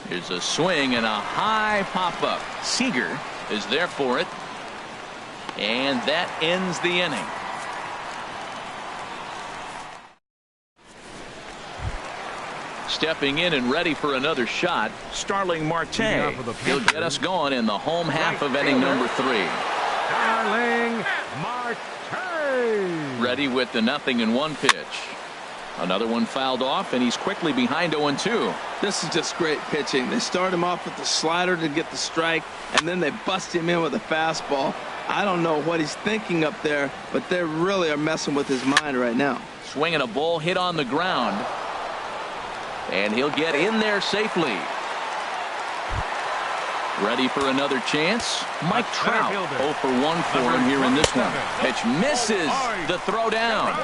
Here's a swing and a high pop-up. Seager is there for it. And that ends the inning. Stepping in and ready for another shot, Starling Marte. He'll get us going in the home half of inning number 3. Starling Marte. Ready with the 0-1 pitch. Another one fouled off, and he's quickly behind 0-2. This is just great pitching. They start him off with the slider to get the strike, and then they bust him in with a fastball. I don't know what he's thinking up there, but they really are messing with his mind right now. Swinging a ball hit on the ground. And he'll get in there safely. Ready for another chance. Mike Trout 0 for 1 for him here in this one. Pitch misses the throw down.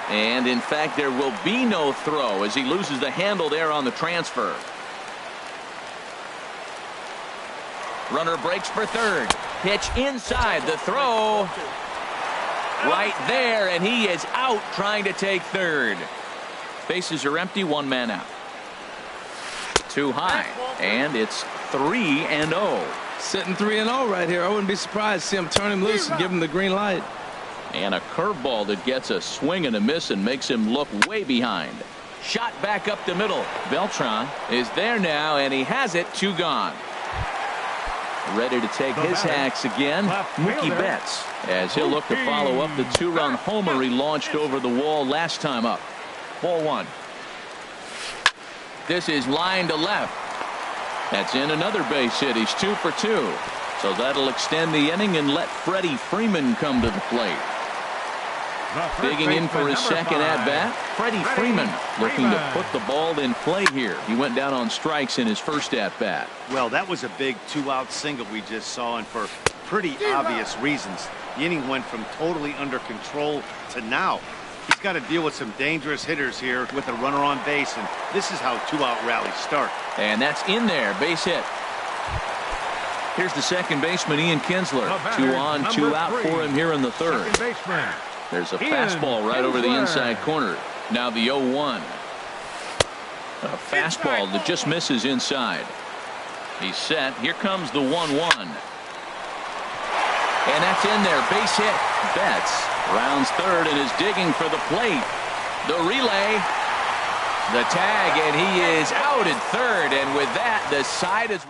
And in fact, there will be no throw as he loses the handle there on the transfer. Runner breaks for third. Pitch inside. The throw right there, and he is out trying to take third. Bases are empty, one man out. Too high, and it's 3-0. Sitting 3-0 right here. I wouldn't be surprised to see him turn him loose and give him the green light. And a curveball that gets a swing and a miss and makes him look way behind. Shot back up the middle. Beltran is there now, and he has it. 2 gone. Ready to take his hacks again, Mookie Betts, as he'll look to follow up the 2-run homer he launched over the wall last time up. Ball 1. This is line to left. That's in another base hit. He's 2 for 2. So that'll extend the inning and let Freddie Freeman come to the plate. Digging in for his second at-bat, Freddie Freeman looking to put the ball in play here. He went down on strikes in his first at-bat. Well, that was a big 2-out single we just saw, and for pretty obvious reasons. The inning went from totally under control to now. He's got to deal with some dangerous hitters here with a runner on base, and this is how 2-out rallies start. And that's in there, base hit. Here's the second baseman, Ian Kinsler. 2 on, 2 out for him here in the third. There's a fastball right over the inside corner. Now the 0-1. A fastball that just misses inside. He's set. Here comes the 1-1. And that's in there. Base hit. Betts rounds third and is digging for the plate. The relay. The tag, and he is out at third. And with that, the side is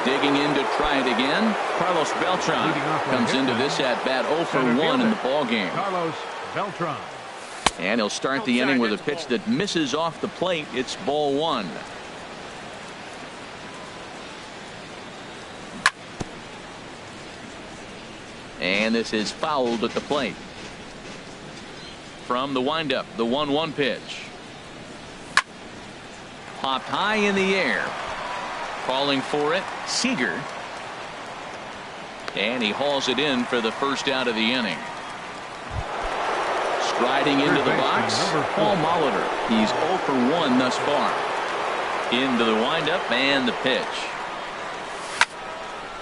digging in to try it again. Carlos Beltran comes into this at bat 0 for 1 in the ball game. Carlos Beltran. And he'll start the inning with a pitch that misses off the plate. It's ball 1. And this is fouled at the plate. From the windup, the 1-1 pitch. Popped high in the air. Calling for it, Seager. And he hauls it in for the first out of the inning. Striding into the box, Paul Molitor. He's 0 for 1 thus far. Into the windup and the pitch.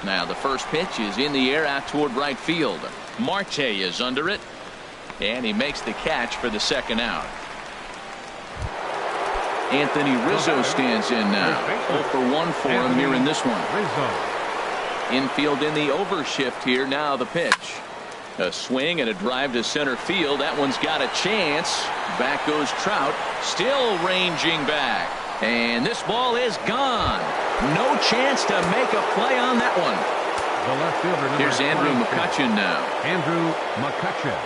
Now the first pitch is in the air out toward right field. Marte is under it. And he makes the catch for the second out. Anthony Rizzo stands in now. 0 for 1 for him here in this one. Infield in the overshift here. Now the pitch. A swing and a drive to center field. That one's got a chance. Back goes Trout. Still ranging back. And this ball is gone. No chance to make a play on that one. The left fielder. Here's Andrew McCutchen now. Andrew McCutchen.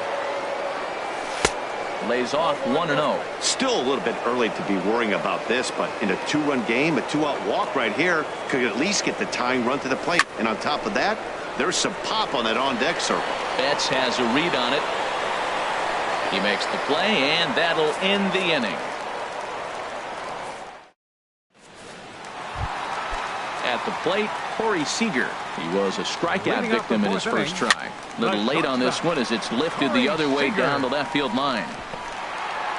Lays off 1-0. Still a little bit early to be worrying about this, but in a 2-run game, a 2-out walk right here could at least get the tying run to the plate. And on top of that, there's some pop on that on-deck circle. Betts has a read on it. He makes the play, and that'll end the inning. At the plate, Corey Seager. He was a strikeout victim in his first try. A little late on this one as it's lifted the other way down the left field line.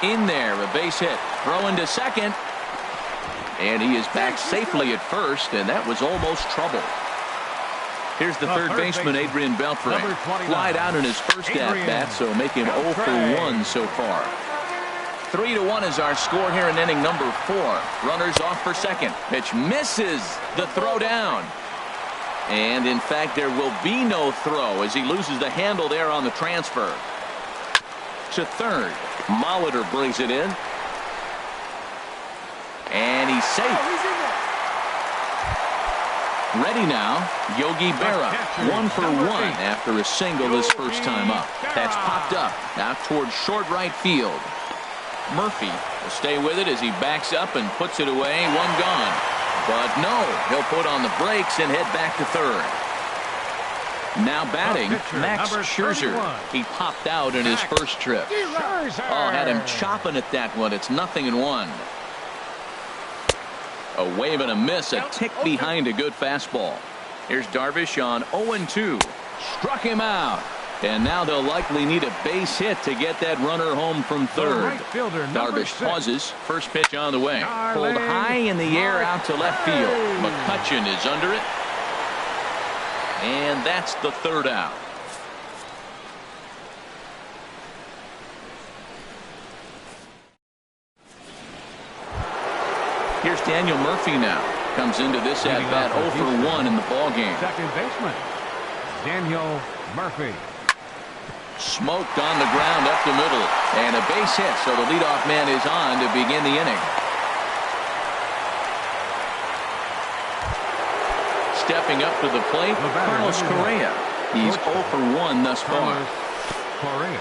In there, a base hit. Throwing to second. And he is back safely at first, and that was almost trouble. Here's the third baseman, Adrian Beltre. Flied out in his first at-bat, so make him 0 for 1 so far. 3-1 is our score here in inning number 4. Runners off for second. Pitch misses the throw down. And in fact, there will be no throw as he loses the handle there on the transfer. To third. Molitor brings it in. And he's safe. Ready now, Yogi Berra. 1 for 1 after a single his first time up. That's popped up out towards short right field. Murphy will stay with it as he backs up and puts it away. 1 gone. But no, he'll put on the brakes and head back to third. Now batting, Max Scherzer. He popped out in his first trip. Oh, had him chopping at that one. It's 0-1. A wave and a miss, a tick behind a good fastball. Here's Darvish on 0-2. Struck him out. And now they'll likely need a base hit to get that runner home from third. Right fielder, Darvish pauses. First pitch on the way. Darling. Pulled high in the air out to left field. McCutchen is under it. And that's the third out. Here's Daniel Murphy now. Comes into this at bat 0 for 1 in the ball game. Second baseman, Daniel Murphy. Smoked on the ground up the middle. And a base hit, so the leadoff man is on to begin the inning. Stepping up to the plate, Carlos Correa. He's 0 for 1 thus far. Correa.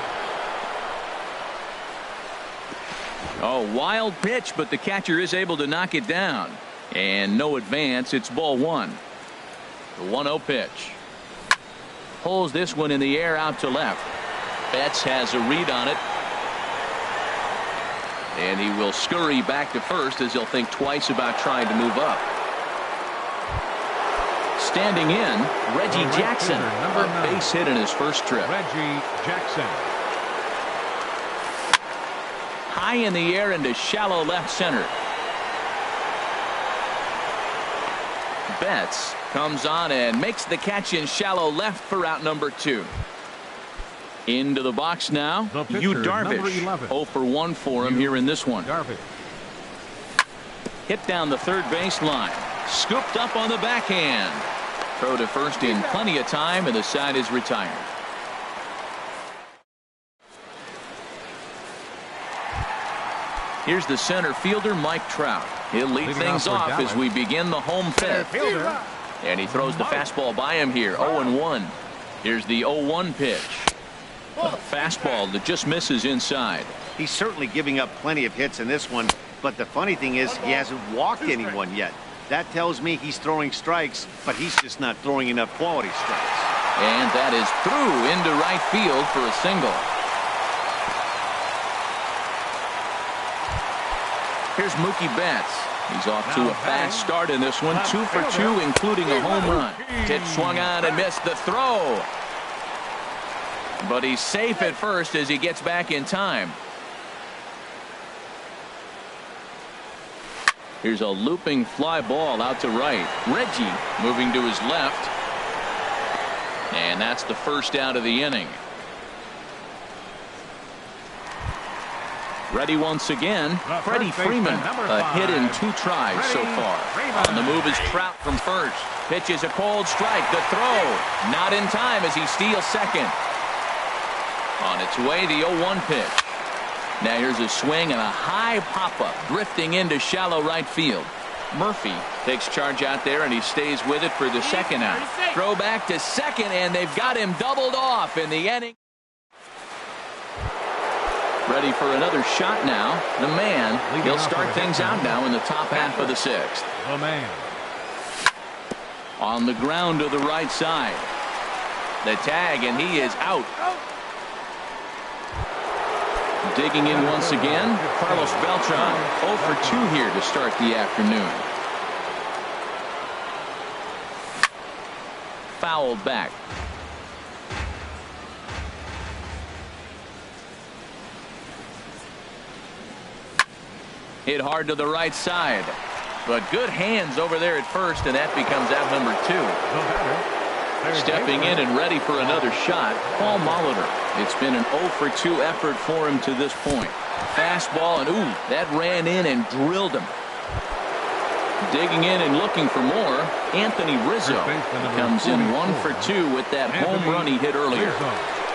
Oh, wild pitch, but the catcher is able to knock it down. And no advance. It's ball one. The 1-0 pitch. Pulls this one in the air out to left. Betts has a read on it. And he will scurry back to first as he'll think twice about trying to move up. Standing in, Reggie Jackson. A base hit in his first trip. Reggie Jackson. High in the air into shallow left center. Betts comes on and makes the catch in shallow left for out number 2. Into the box now, Yu Darvish. 0 for 1 for him here in this one. Darvish. Hit down the third baseline. Scooped up on the backhand. Throw to first in plenty of time, and the side is retired. Here's the center fielder, Mike Trout. He'll lead things off as we begin the home fifth. And he throws the fastball by him here, 0-1. Here's the 0-1 pitch. A fastball that just misses inside. He's certainly giving up plenty of hits in this one, but the funny thing is he hasn't walked anyone yet. That tells me he's throwing strikes, but he's just not throwing enough quality strikes. And that is through into right field for a single. Here's Mookie Betts. He's off to a fast start in this one. 2 for 2, including a home run. Pitch swung on and missed the throw. But he's safe at first as he gets back in time. Here's a looping fly ball out to right. Reggie moving to his left. And that's the first out of the inning. Ready once again, Freddie Freeman. A hit in 2 tries so far. On the move is Trout from first. Pitches a cold strike. The throw. Not in time as he steals second. On its way, the 0-1 pitch. Now here's a swing and a high pop-up drifting into shallow right field. Murphy takes charge out there and he stays with it for the second out. Throw back to second and they've got him doubled off in the inning. Ready for another shot now. The man. He'll start things out now in the top half of the 6th. The man. On the ground to the right side. The tag and he is out. Digging in once again, Carlos Beltran. 0 for 2 here to start the afternoon. Fouled back. Hit hard to the right side. But good hands over there at first, and that becomes out number 2. Stepping in and ready for another shot, Paul Molitor. It's been an 0 for 2 effort for him to this point. Fastball, and ooh, that ran in and drilled him. Digging in and looking for more, Anthony Rizzo comes in 1 for 2 with that home run he hit earlier.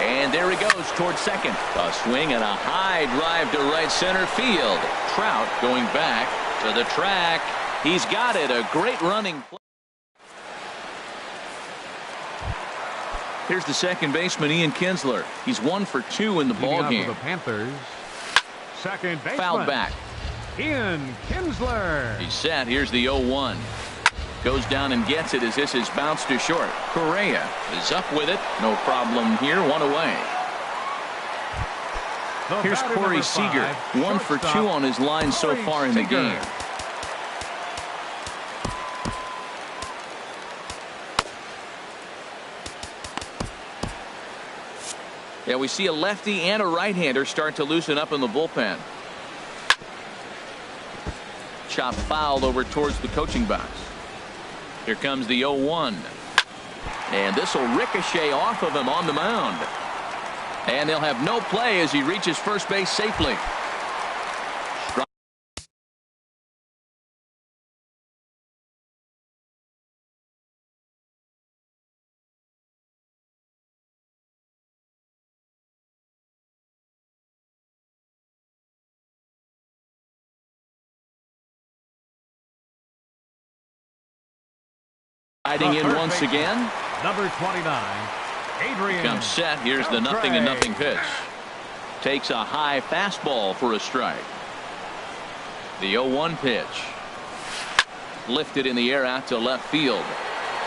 And there he goes towards second. A swing and a high drive to right center field. Trout going back to the track. He's got it. A great running play. Here's the second baseman, Ian Kinsler. He's 1 for 2 in the ball game. The Panthers. Second baseman. Fouled back. Ian Kinsler. He's set. Here's the 0-1. Goes down and gets it as this is bounced to short. Correa is up with it. No problem here. 1 away. Here's Corey Seager. 1 for 2 on his line so far in the game. Yeah, we see a lefty and a right-hander start to loosen up in the bullpen. Chop foul over towards the coaching box. Here comes the 0-1. And this will ricochet off of him on the mound. And they'll have no play as he reaches first base safely. Riding in once again. Number 29, Adrian. Comes set. Here's the 0-0 pitch. Takes a high fastball for a strike. The 0-1 pitch. Lifted in the air out to left field.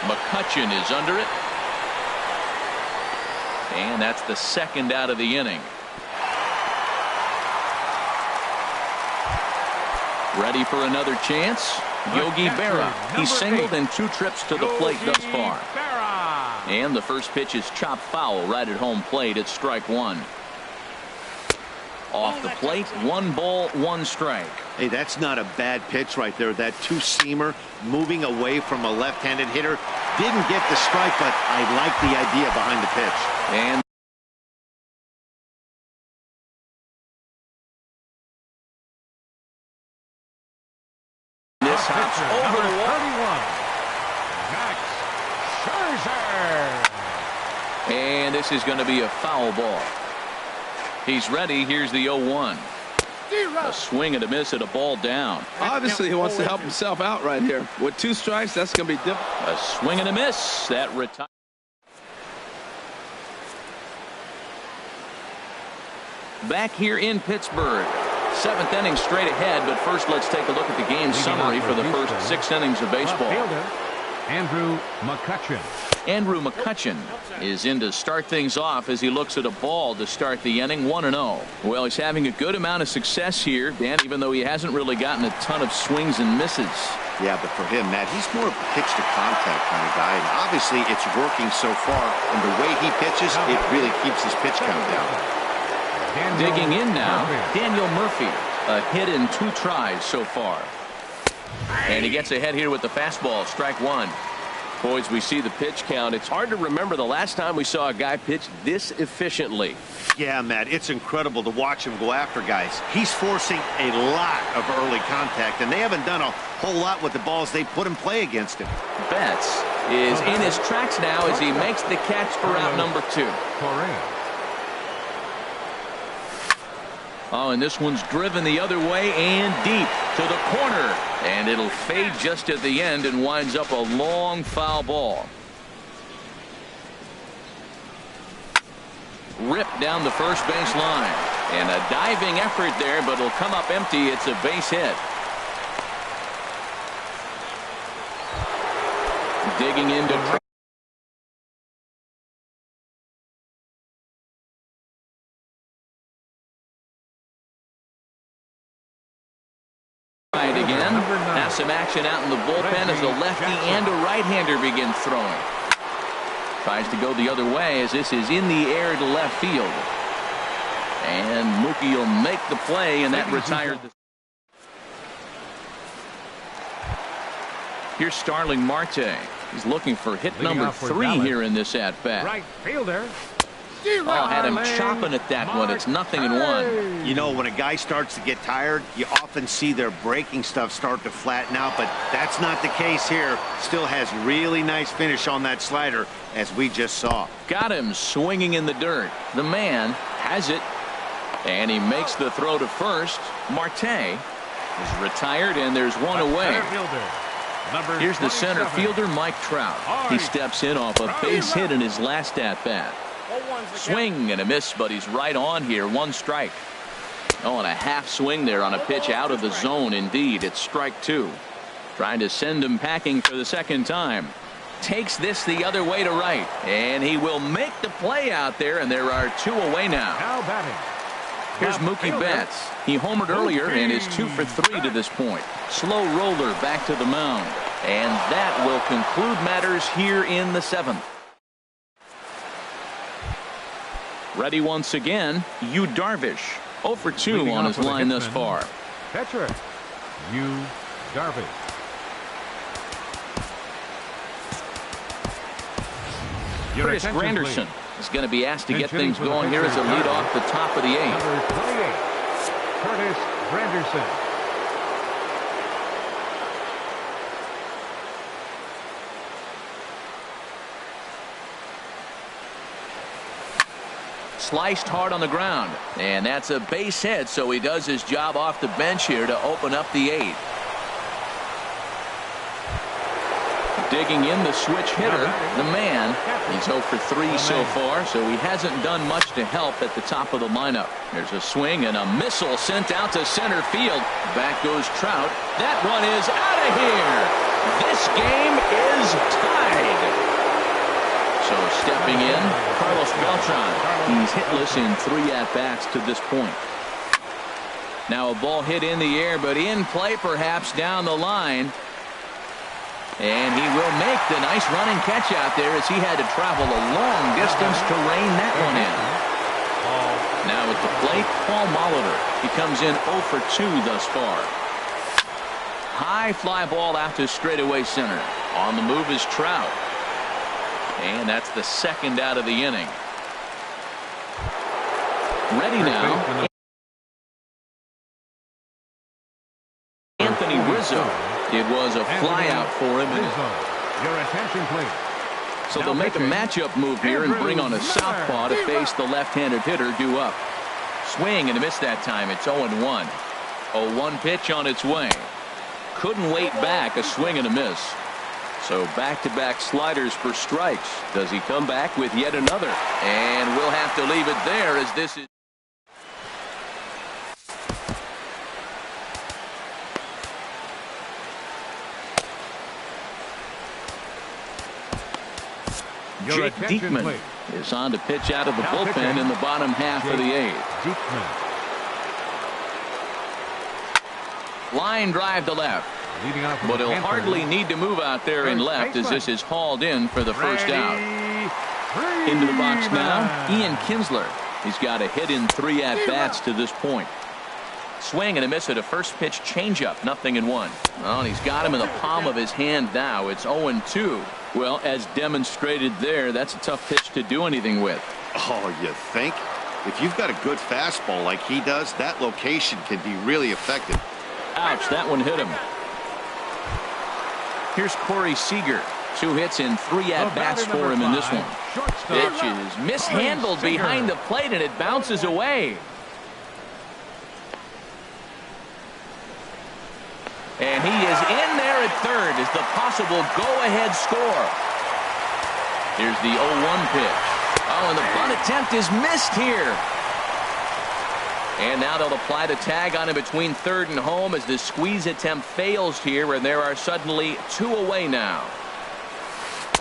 McCutchen is under it. And that's the second out of the inning. Ready for another chance. Yogi Berra. He's singled in 2 trips to the plate thus far. And the first pitch is chopped foul right at home plate. It's strike 1. Off the plate, 1 ball, 1 strike. Hey, that's not a bad pitch right there. That 2-seamer moving away from a left-handed hitter. Didn't get the strike, but I like the idea behind the pitch. And this hops over the wall. 31, Max Scherzer. And this is going to be a foul ball. He's ready. Here's the 0-1. A swing and a miss at a ball down. Obviously, he wants to help himself out right here. With 2 strikes, that's going to be difficult. A swing and a miss. That retires. Back here in Pittsburgh. 7th inning straight ahead, but first let's take a look at the game summary for the first 6 innings of baseball. Andrew McCutchen. Andrew McCutchen is in to start things off as he looks at a ball to start the inning. 1-0. Well, he's having a good amount of success here, Dan, even though he hasn't really gotten a ton of swings and misses. Yeah, but for him, Matt, he's more of a pitch-to-contact kind of guy, and obviously it's working so far, and the way he pitches, it really keeps his pitch count down. Digging in now, Daniel Murphy. A hit in 2 tries so far. And he gets ahead here with the fastball. Strike 1. Boys, we see the pitch count. It's hard to remember the last time we saw a guy pitch this efficiently. Yeah, Matt, it's incredible to watch him go after guys. He's forcing a lot of early contact, and they haven't done a whole lot with the balls they put in play against him. Betts is in his tracks now as he makes the catch for out number 2. Oh, and this one's driven the other way and deep to the corner. And it'll fade just at the end and winds up a long foul ball. Ripped down the first base line. And a diving effort there, but it'll come up empty. It's a base hit. Digging into... again. Now some action out in the bullpen as a lefty and a right-hander begin throwing. Tries to go the other way as this is in the air to left field. And Mookie will make the play, and that retired the... Here's Starling Marte. He's looking for hit number 3 here in this at-bat. Right fielder. Oh, had him chopping at that one. It's 0-1. You know, when a guy starts to get tired, you often see their breaking stuff start to flatten out, but that's not the case here. Still has really nice finish on that slider, as we just saw. Got him swinging in the dirt. The man has it, and he makes the throw to first. Marte is retired, and there's one away. Here's the center fielder, Mike Trout. He steps in off a base hit in his last at-bat. Swing and a miss, but he's right on here. 1 strike. Oh, and a half swing there on a pitch out of the zone. Indeed, it's strike 2. Trying to send him packing for the second time. Takes this the other way to right, and he will make the play out there, and there are 2 away now. Here's Mookie Betts. He homered earlier and is 2 for 3 to this point. Slow roller back to the mound, and that will conclude matters here in the 7th. Ready once again, Yu Darvish. 0 for 2 Leading on off his with a line thus hitman, far. Catcher, Yu Darvish. Your Curtis attention, Granderson please. is going to be asked to get Pinch hitting things for the going here as a pitcher, lead Darvish. off the top of the 8th. Number 28, Curtis Granderson. Sliced hard on the ground, and that's a base hit, so he does his job off the bench here to open up the 8th. Digging in the switch hitter, the man. He's 0 for 3 so far, so he hasn't done much to help at the top of the lineup. There's a swing and a missile sent out to center field. Back goes Trout. That one is out of here. This game is tied. So stepping in, Carlos Beltran. He's hitless in 3 at-bats to this point. Now a ball hit in the air, but in play perhaps down the line. And he will make the nice running catch out there as he had to travel a long distance to rein that one in. Now at the plate, Paul Molitor. He comes in 0 for 2 thus far. High fly ball out to straightaway center. On the move is Trout. And that's the second out of the inning. Ready now. Anthony Rizzo. It was a fly out for him. Your attention, please. So they'll make a matchup move here and bring on a southpaw to face the left-handed hitter due up. Swing and a miss that time. It's 0-1. 0-1 pitch on its way. Couldn't wait back. A swing and a miss. So back-to-back sliders for strikes. Does he come back with yet another? And we'll have to leave it there as this is. Jake Diekman is on to pitch out of the bullpen in the bottom half of the 8th. Line drive to left. But he'll hardly need to move out there in left as this is hauled in for the first out. Into the box now, Ian Kinsler. He's got a hit in 3 at-bats to this point. Swing and a miss at a first pitch changeup. 0-1. Well, and he's got him in the palm of his hand now. It's 0-2. Well, as demonstrated there, that's a tough pitch to do anything with. Oh, you think? If you've got a good fastball like he does, that location can be really effective. Ouch, that one hit him. Here's Corey Seager. 2 hits and 3 at-bats for him in this one. Pitch is mishandled behind the plate, and it bounces away. And he is in there at third as the possible go-ahead score. Here's the 0-1 pitch. Oh, and the bunt attempt is missed here. And now they'll apply the tag on him between third and home as the squeeze attempt fails here, and there are suddenly 2 away now.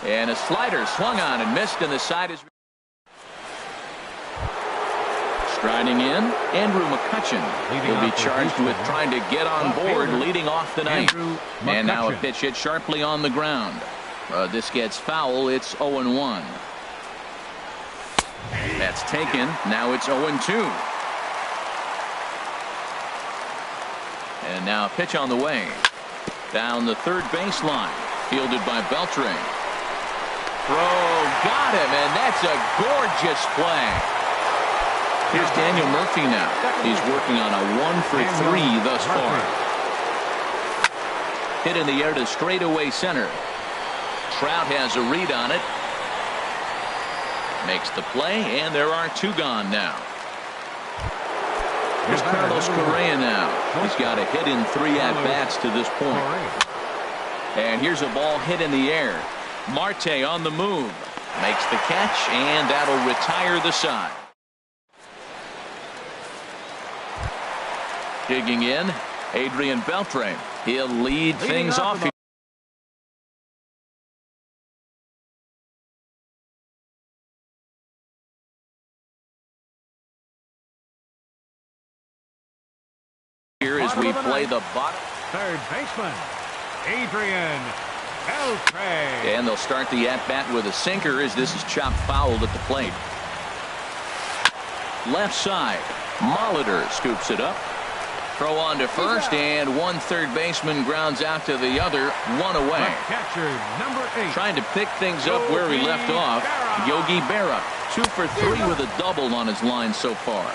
And a slider swung on and missed, and the side is striding in. Andrew McCutchen will be charged with trying to get on board leading off the ninth. And now a pitch hit sharply on the ground. This gets foul. It's 0-1. That's taken. Now it's 0-2. And now a pitch on the way. Down the third baseline. Fielded by Beltre. Throw, got him, and that's a gorgeous play. Here's Daniel Murphy now. He's working on a 1-for-3 thus far. Hit in the air to straightaway center. Trout has a read on it. Makes the play, and there are 2 gone now. Here's Carlos Correa now. He's got a hit in 3 at-bats to this point. And here's a ball hit in the air. Marte on the move. Makes the catch, and that'll retire the side. Digging in, Adrian Beltre. He'll lead things off here as we play the bottom. Third baseman, Adrian Beltre. And they'll start the at-bat with a sinker as this is chopped foul at the plate. left side. Molitor scoops it up. Throw on to first, and one third baseman grounds out to the other, one away. Catcher number 8. Trying to pick things up where he left off. Yogi Berra, 2 for 3 with a double on his line so far.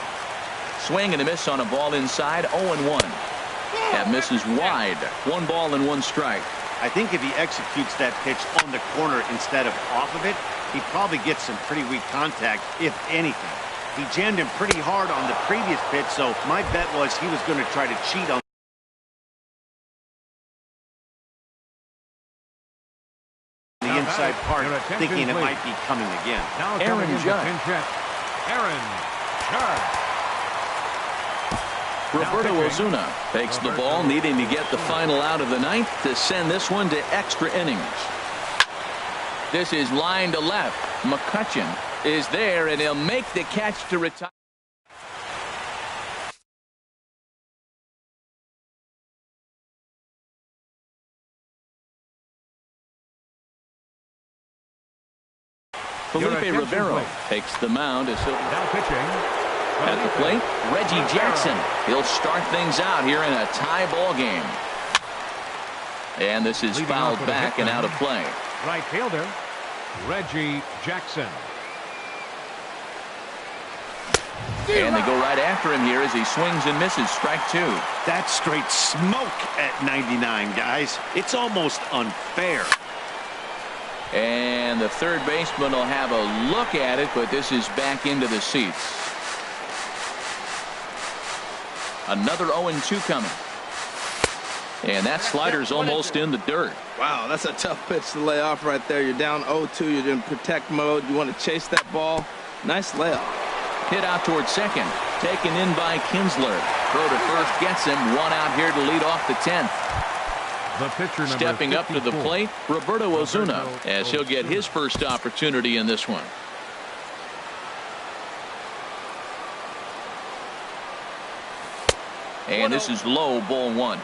Swing and a miss on a ball inside, 0-1. That misses wide. 1 ball and 1 strike. I think if he executes that pitch on the corner instead of off of it, he probably gets some pretty weak contact, if anything. He jammed him pretty hard on the previous pitch, so my bet was he was going to try to cheat on the inside part, thinking it might be coming again. Aaron Judge. Aaron Judge. Roberto Osuna takes the ball, needing to get the final out of the ninth to send this one to extra innings. This is line to left. McCutchen is there, and he'll make the catch to retire. Felipe Rivero takes the mound as he'll now pitching. At the plate, Reggie Jackson. He'll start things out here in a tie ball game. And this is fouled back and out of play. Right fielder, Reggie Jackson. And they go right after him here as he swings and misses. Strike 2. That's straight smoke at 99, guys. It's almost unfair. And the third baseman will have a look at it, but this is back into the seats. Another 0-2 coming. And that slider's almost in the dirt. Wow, that's a tough pitch to lay off right there. You're down 0-2. You're in protect mode. You want to chase that ball. Nice layoff. Hit out towards second. Taken in by Kinsler. Throw to first gets him. 1 out here to lead off the 10th. The pitcher stepping up to the plate, Roberto Osuna, as he'll get his first opportunity in this one. And this is low, ball 1.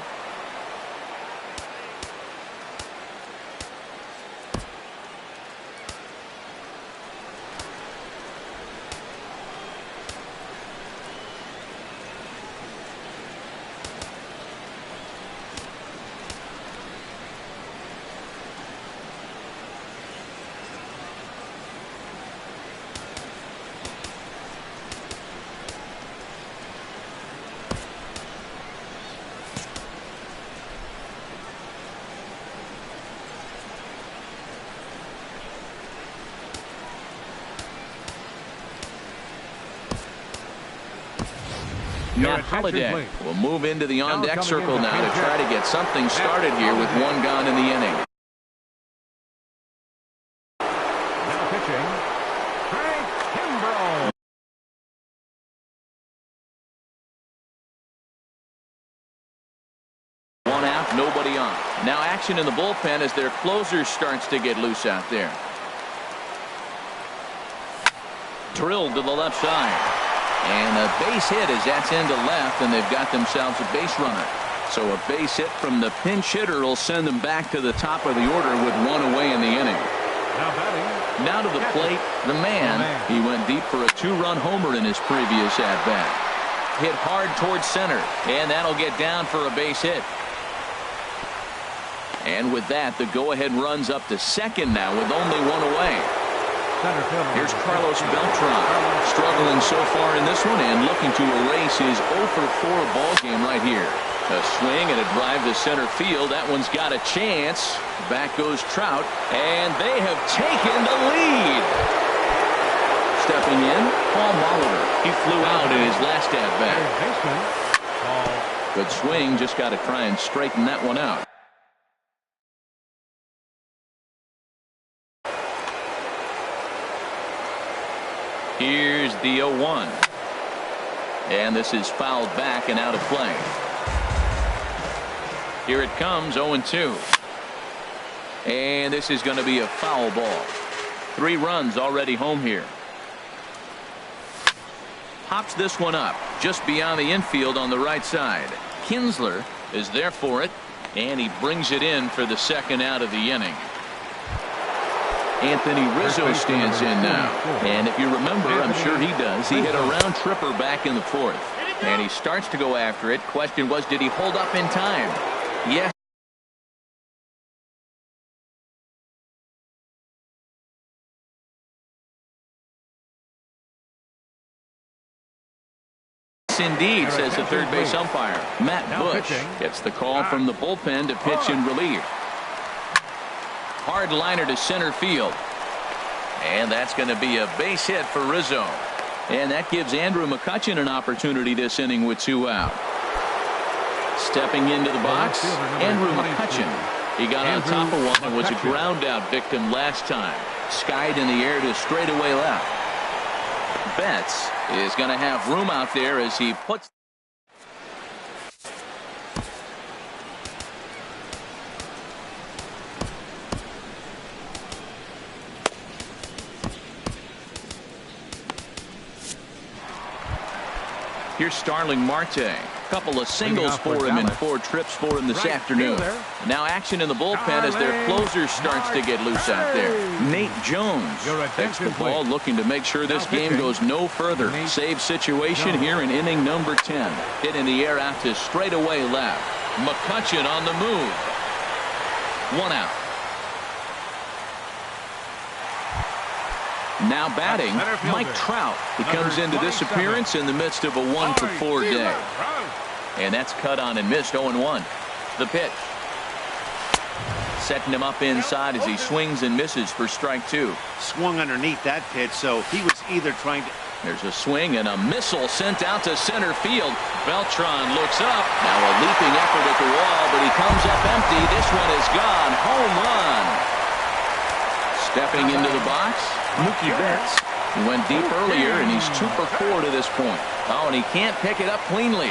Matt Holliday will move into the on-deck circle now to try to get something started here with 1 gone in the inning. Now pitching, Craig Kimbrell. One out, nobody on. Now action in the bullpen as their closer starts to get loose out there. Drilled to the left side. And a base hit as that's into left, and they've got themselves a base runner. So a base hit from the pinch hitter will send them back to the top of the order with 1 away in the inning. Now to the plate, the man. He went deep for a 2-run homer in his previous at-bat. Hit hard towards center, and that'll get down for a base hit. And with that, the go-ahead runs up to second now with only 1 away. Here's Carlos Beltran, struggling so far in this one and looking to erase his 0-for-4 ball game right here. A swing and a drive to center field. That one's got a chance. Back goes Trout, and they have taken the lead. Stepping in, Paul Molitor. He flew out in his last at-bat. Good swing, just got to try and straighten that one out. Here's the 0-1. And this is fouled back and out of play. Here it comes, 0-2. And this is going to be a foul ball. 3 runs already home here. Pops this one up just beyond the infield on the right side. Kinsler is there for it, and he brings it in for the second out of the inning. Anthony Rizzo stands in now. And if you remember, I'm sure he does, he hit a round tripper back in the fourth. And he starts to go after it. Question was, did he hold up in time? Yes. Indeed, says the third base umpire. Matt Bush gets the call from the bullpen to pitch in relief. Hard liner to center field. And that's going to be a base hit for Rizzo. And that gives Andrew McCutchen an opportunity this inning with 2 out. Stepping into the box, Andrew McCutchen. He got on top of one and was a ground out victim last time. Skied in the air to straightaway left. Betts is going to have room out there as he puts. Here's Starling Marte. Couple of singles for him and 4 trips for him this afternoon. Now action in the bullpen as their closer starts to get loose out there. Nate Jones takes the ball, looking to make sure this game goes no further. Save situation here in inning number 10. Hit in the air out to straightaway left. McCutchen on the move. 1 out. Now batting, Mike Trout. He comes into this appearance in the midst of a 1-for-4 day. And that's cut on and missed. 0-1. The pitch. Setting him up inside as he swings and misses for strike 2. Swung underneath that pitch, so he was either trying to. There's a swing and a missile sent out to center field. Beltran looks up. Now a leaping effort at the wall, but he comes up empty. This one is gone. Home run. Stepping into the box, Mookie Betts. He went deep earlier, and he's 2-for-4 to this point. Oh, and he can't pick it up cleanly.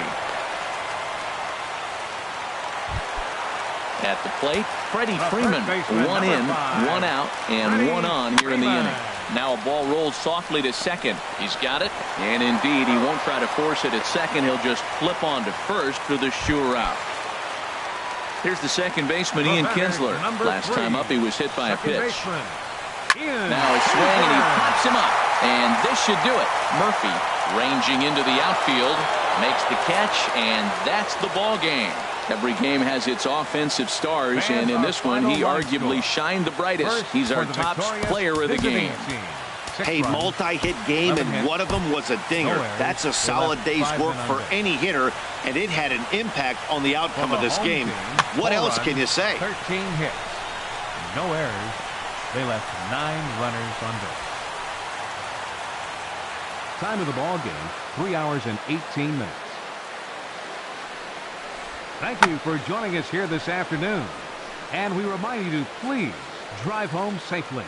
At the plate, Freddie Freeman. 1 in, 1 out, and 1 on here in the inning. Now a ball rolls softly to second. He's got it, and indeed he won't try to force it at second. He'll just flip on to first for the sure out. Here's the second baseman, Ian Kinsler. Last time up, he was hit by a pitch. Now a swing, and he pops him up. And this should do it. Murphy ranging into the outfield, makes the catch, and that's the ball game. Every game has its offensive stars, and in this one, he arguably shined the brightest. He's our top player of the game. Hey, multi-hit game, and one of them was a dinger. That's a solid day's work for any hitter, and it had an impact on the outcome of this game. What else can you say? 13 hits, no errors. They left 9 runners on base. Time of the ball game, 3 hours and 18 minutes. Thank you for joining us here this afternoon. And we remind you to please drive home safely.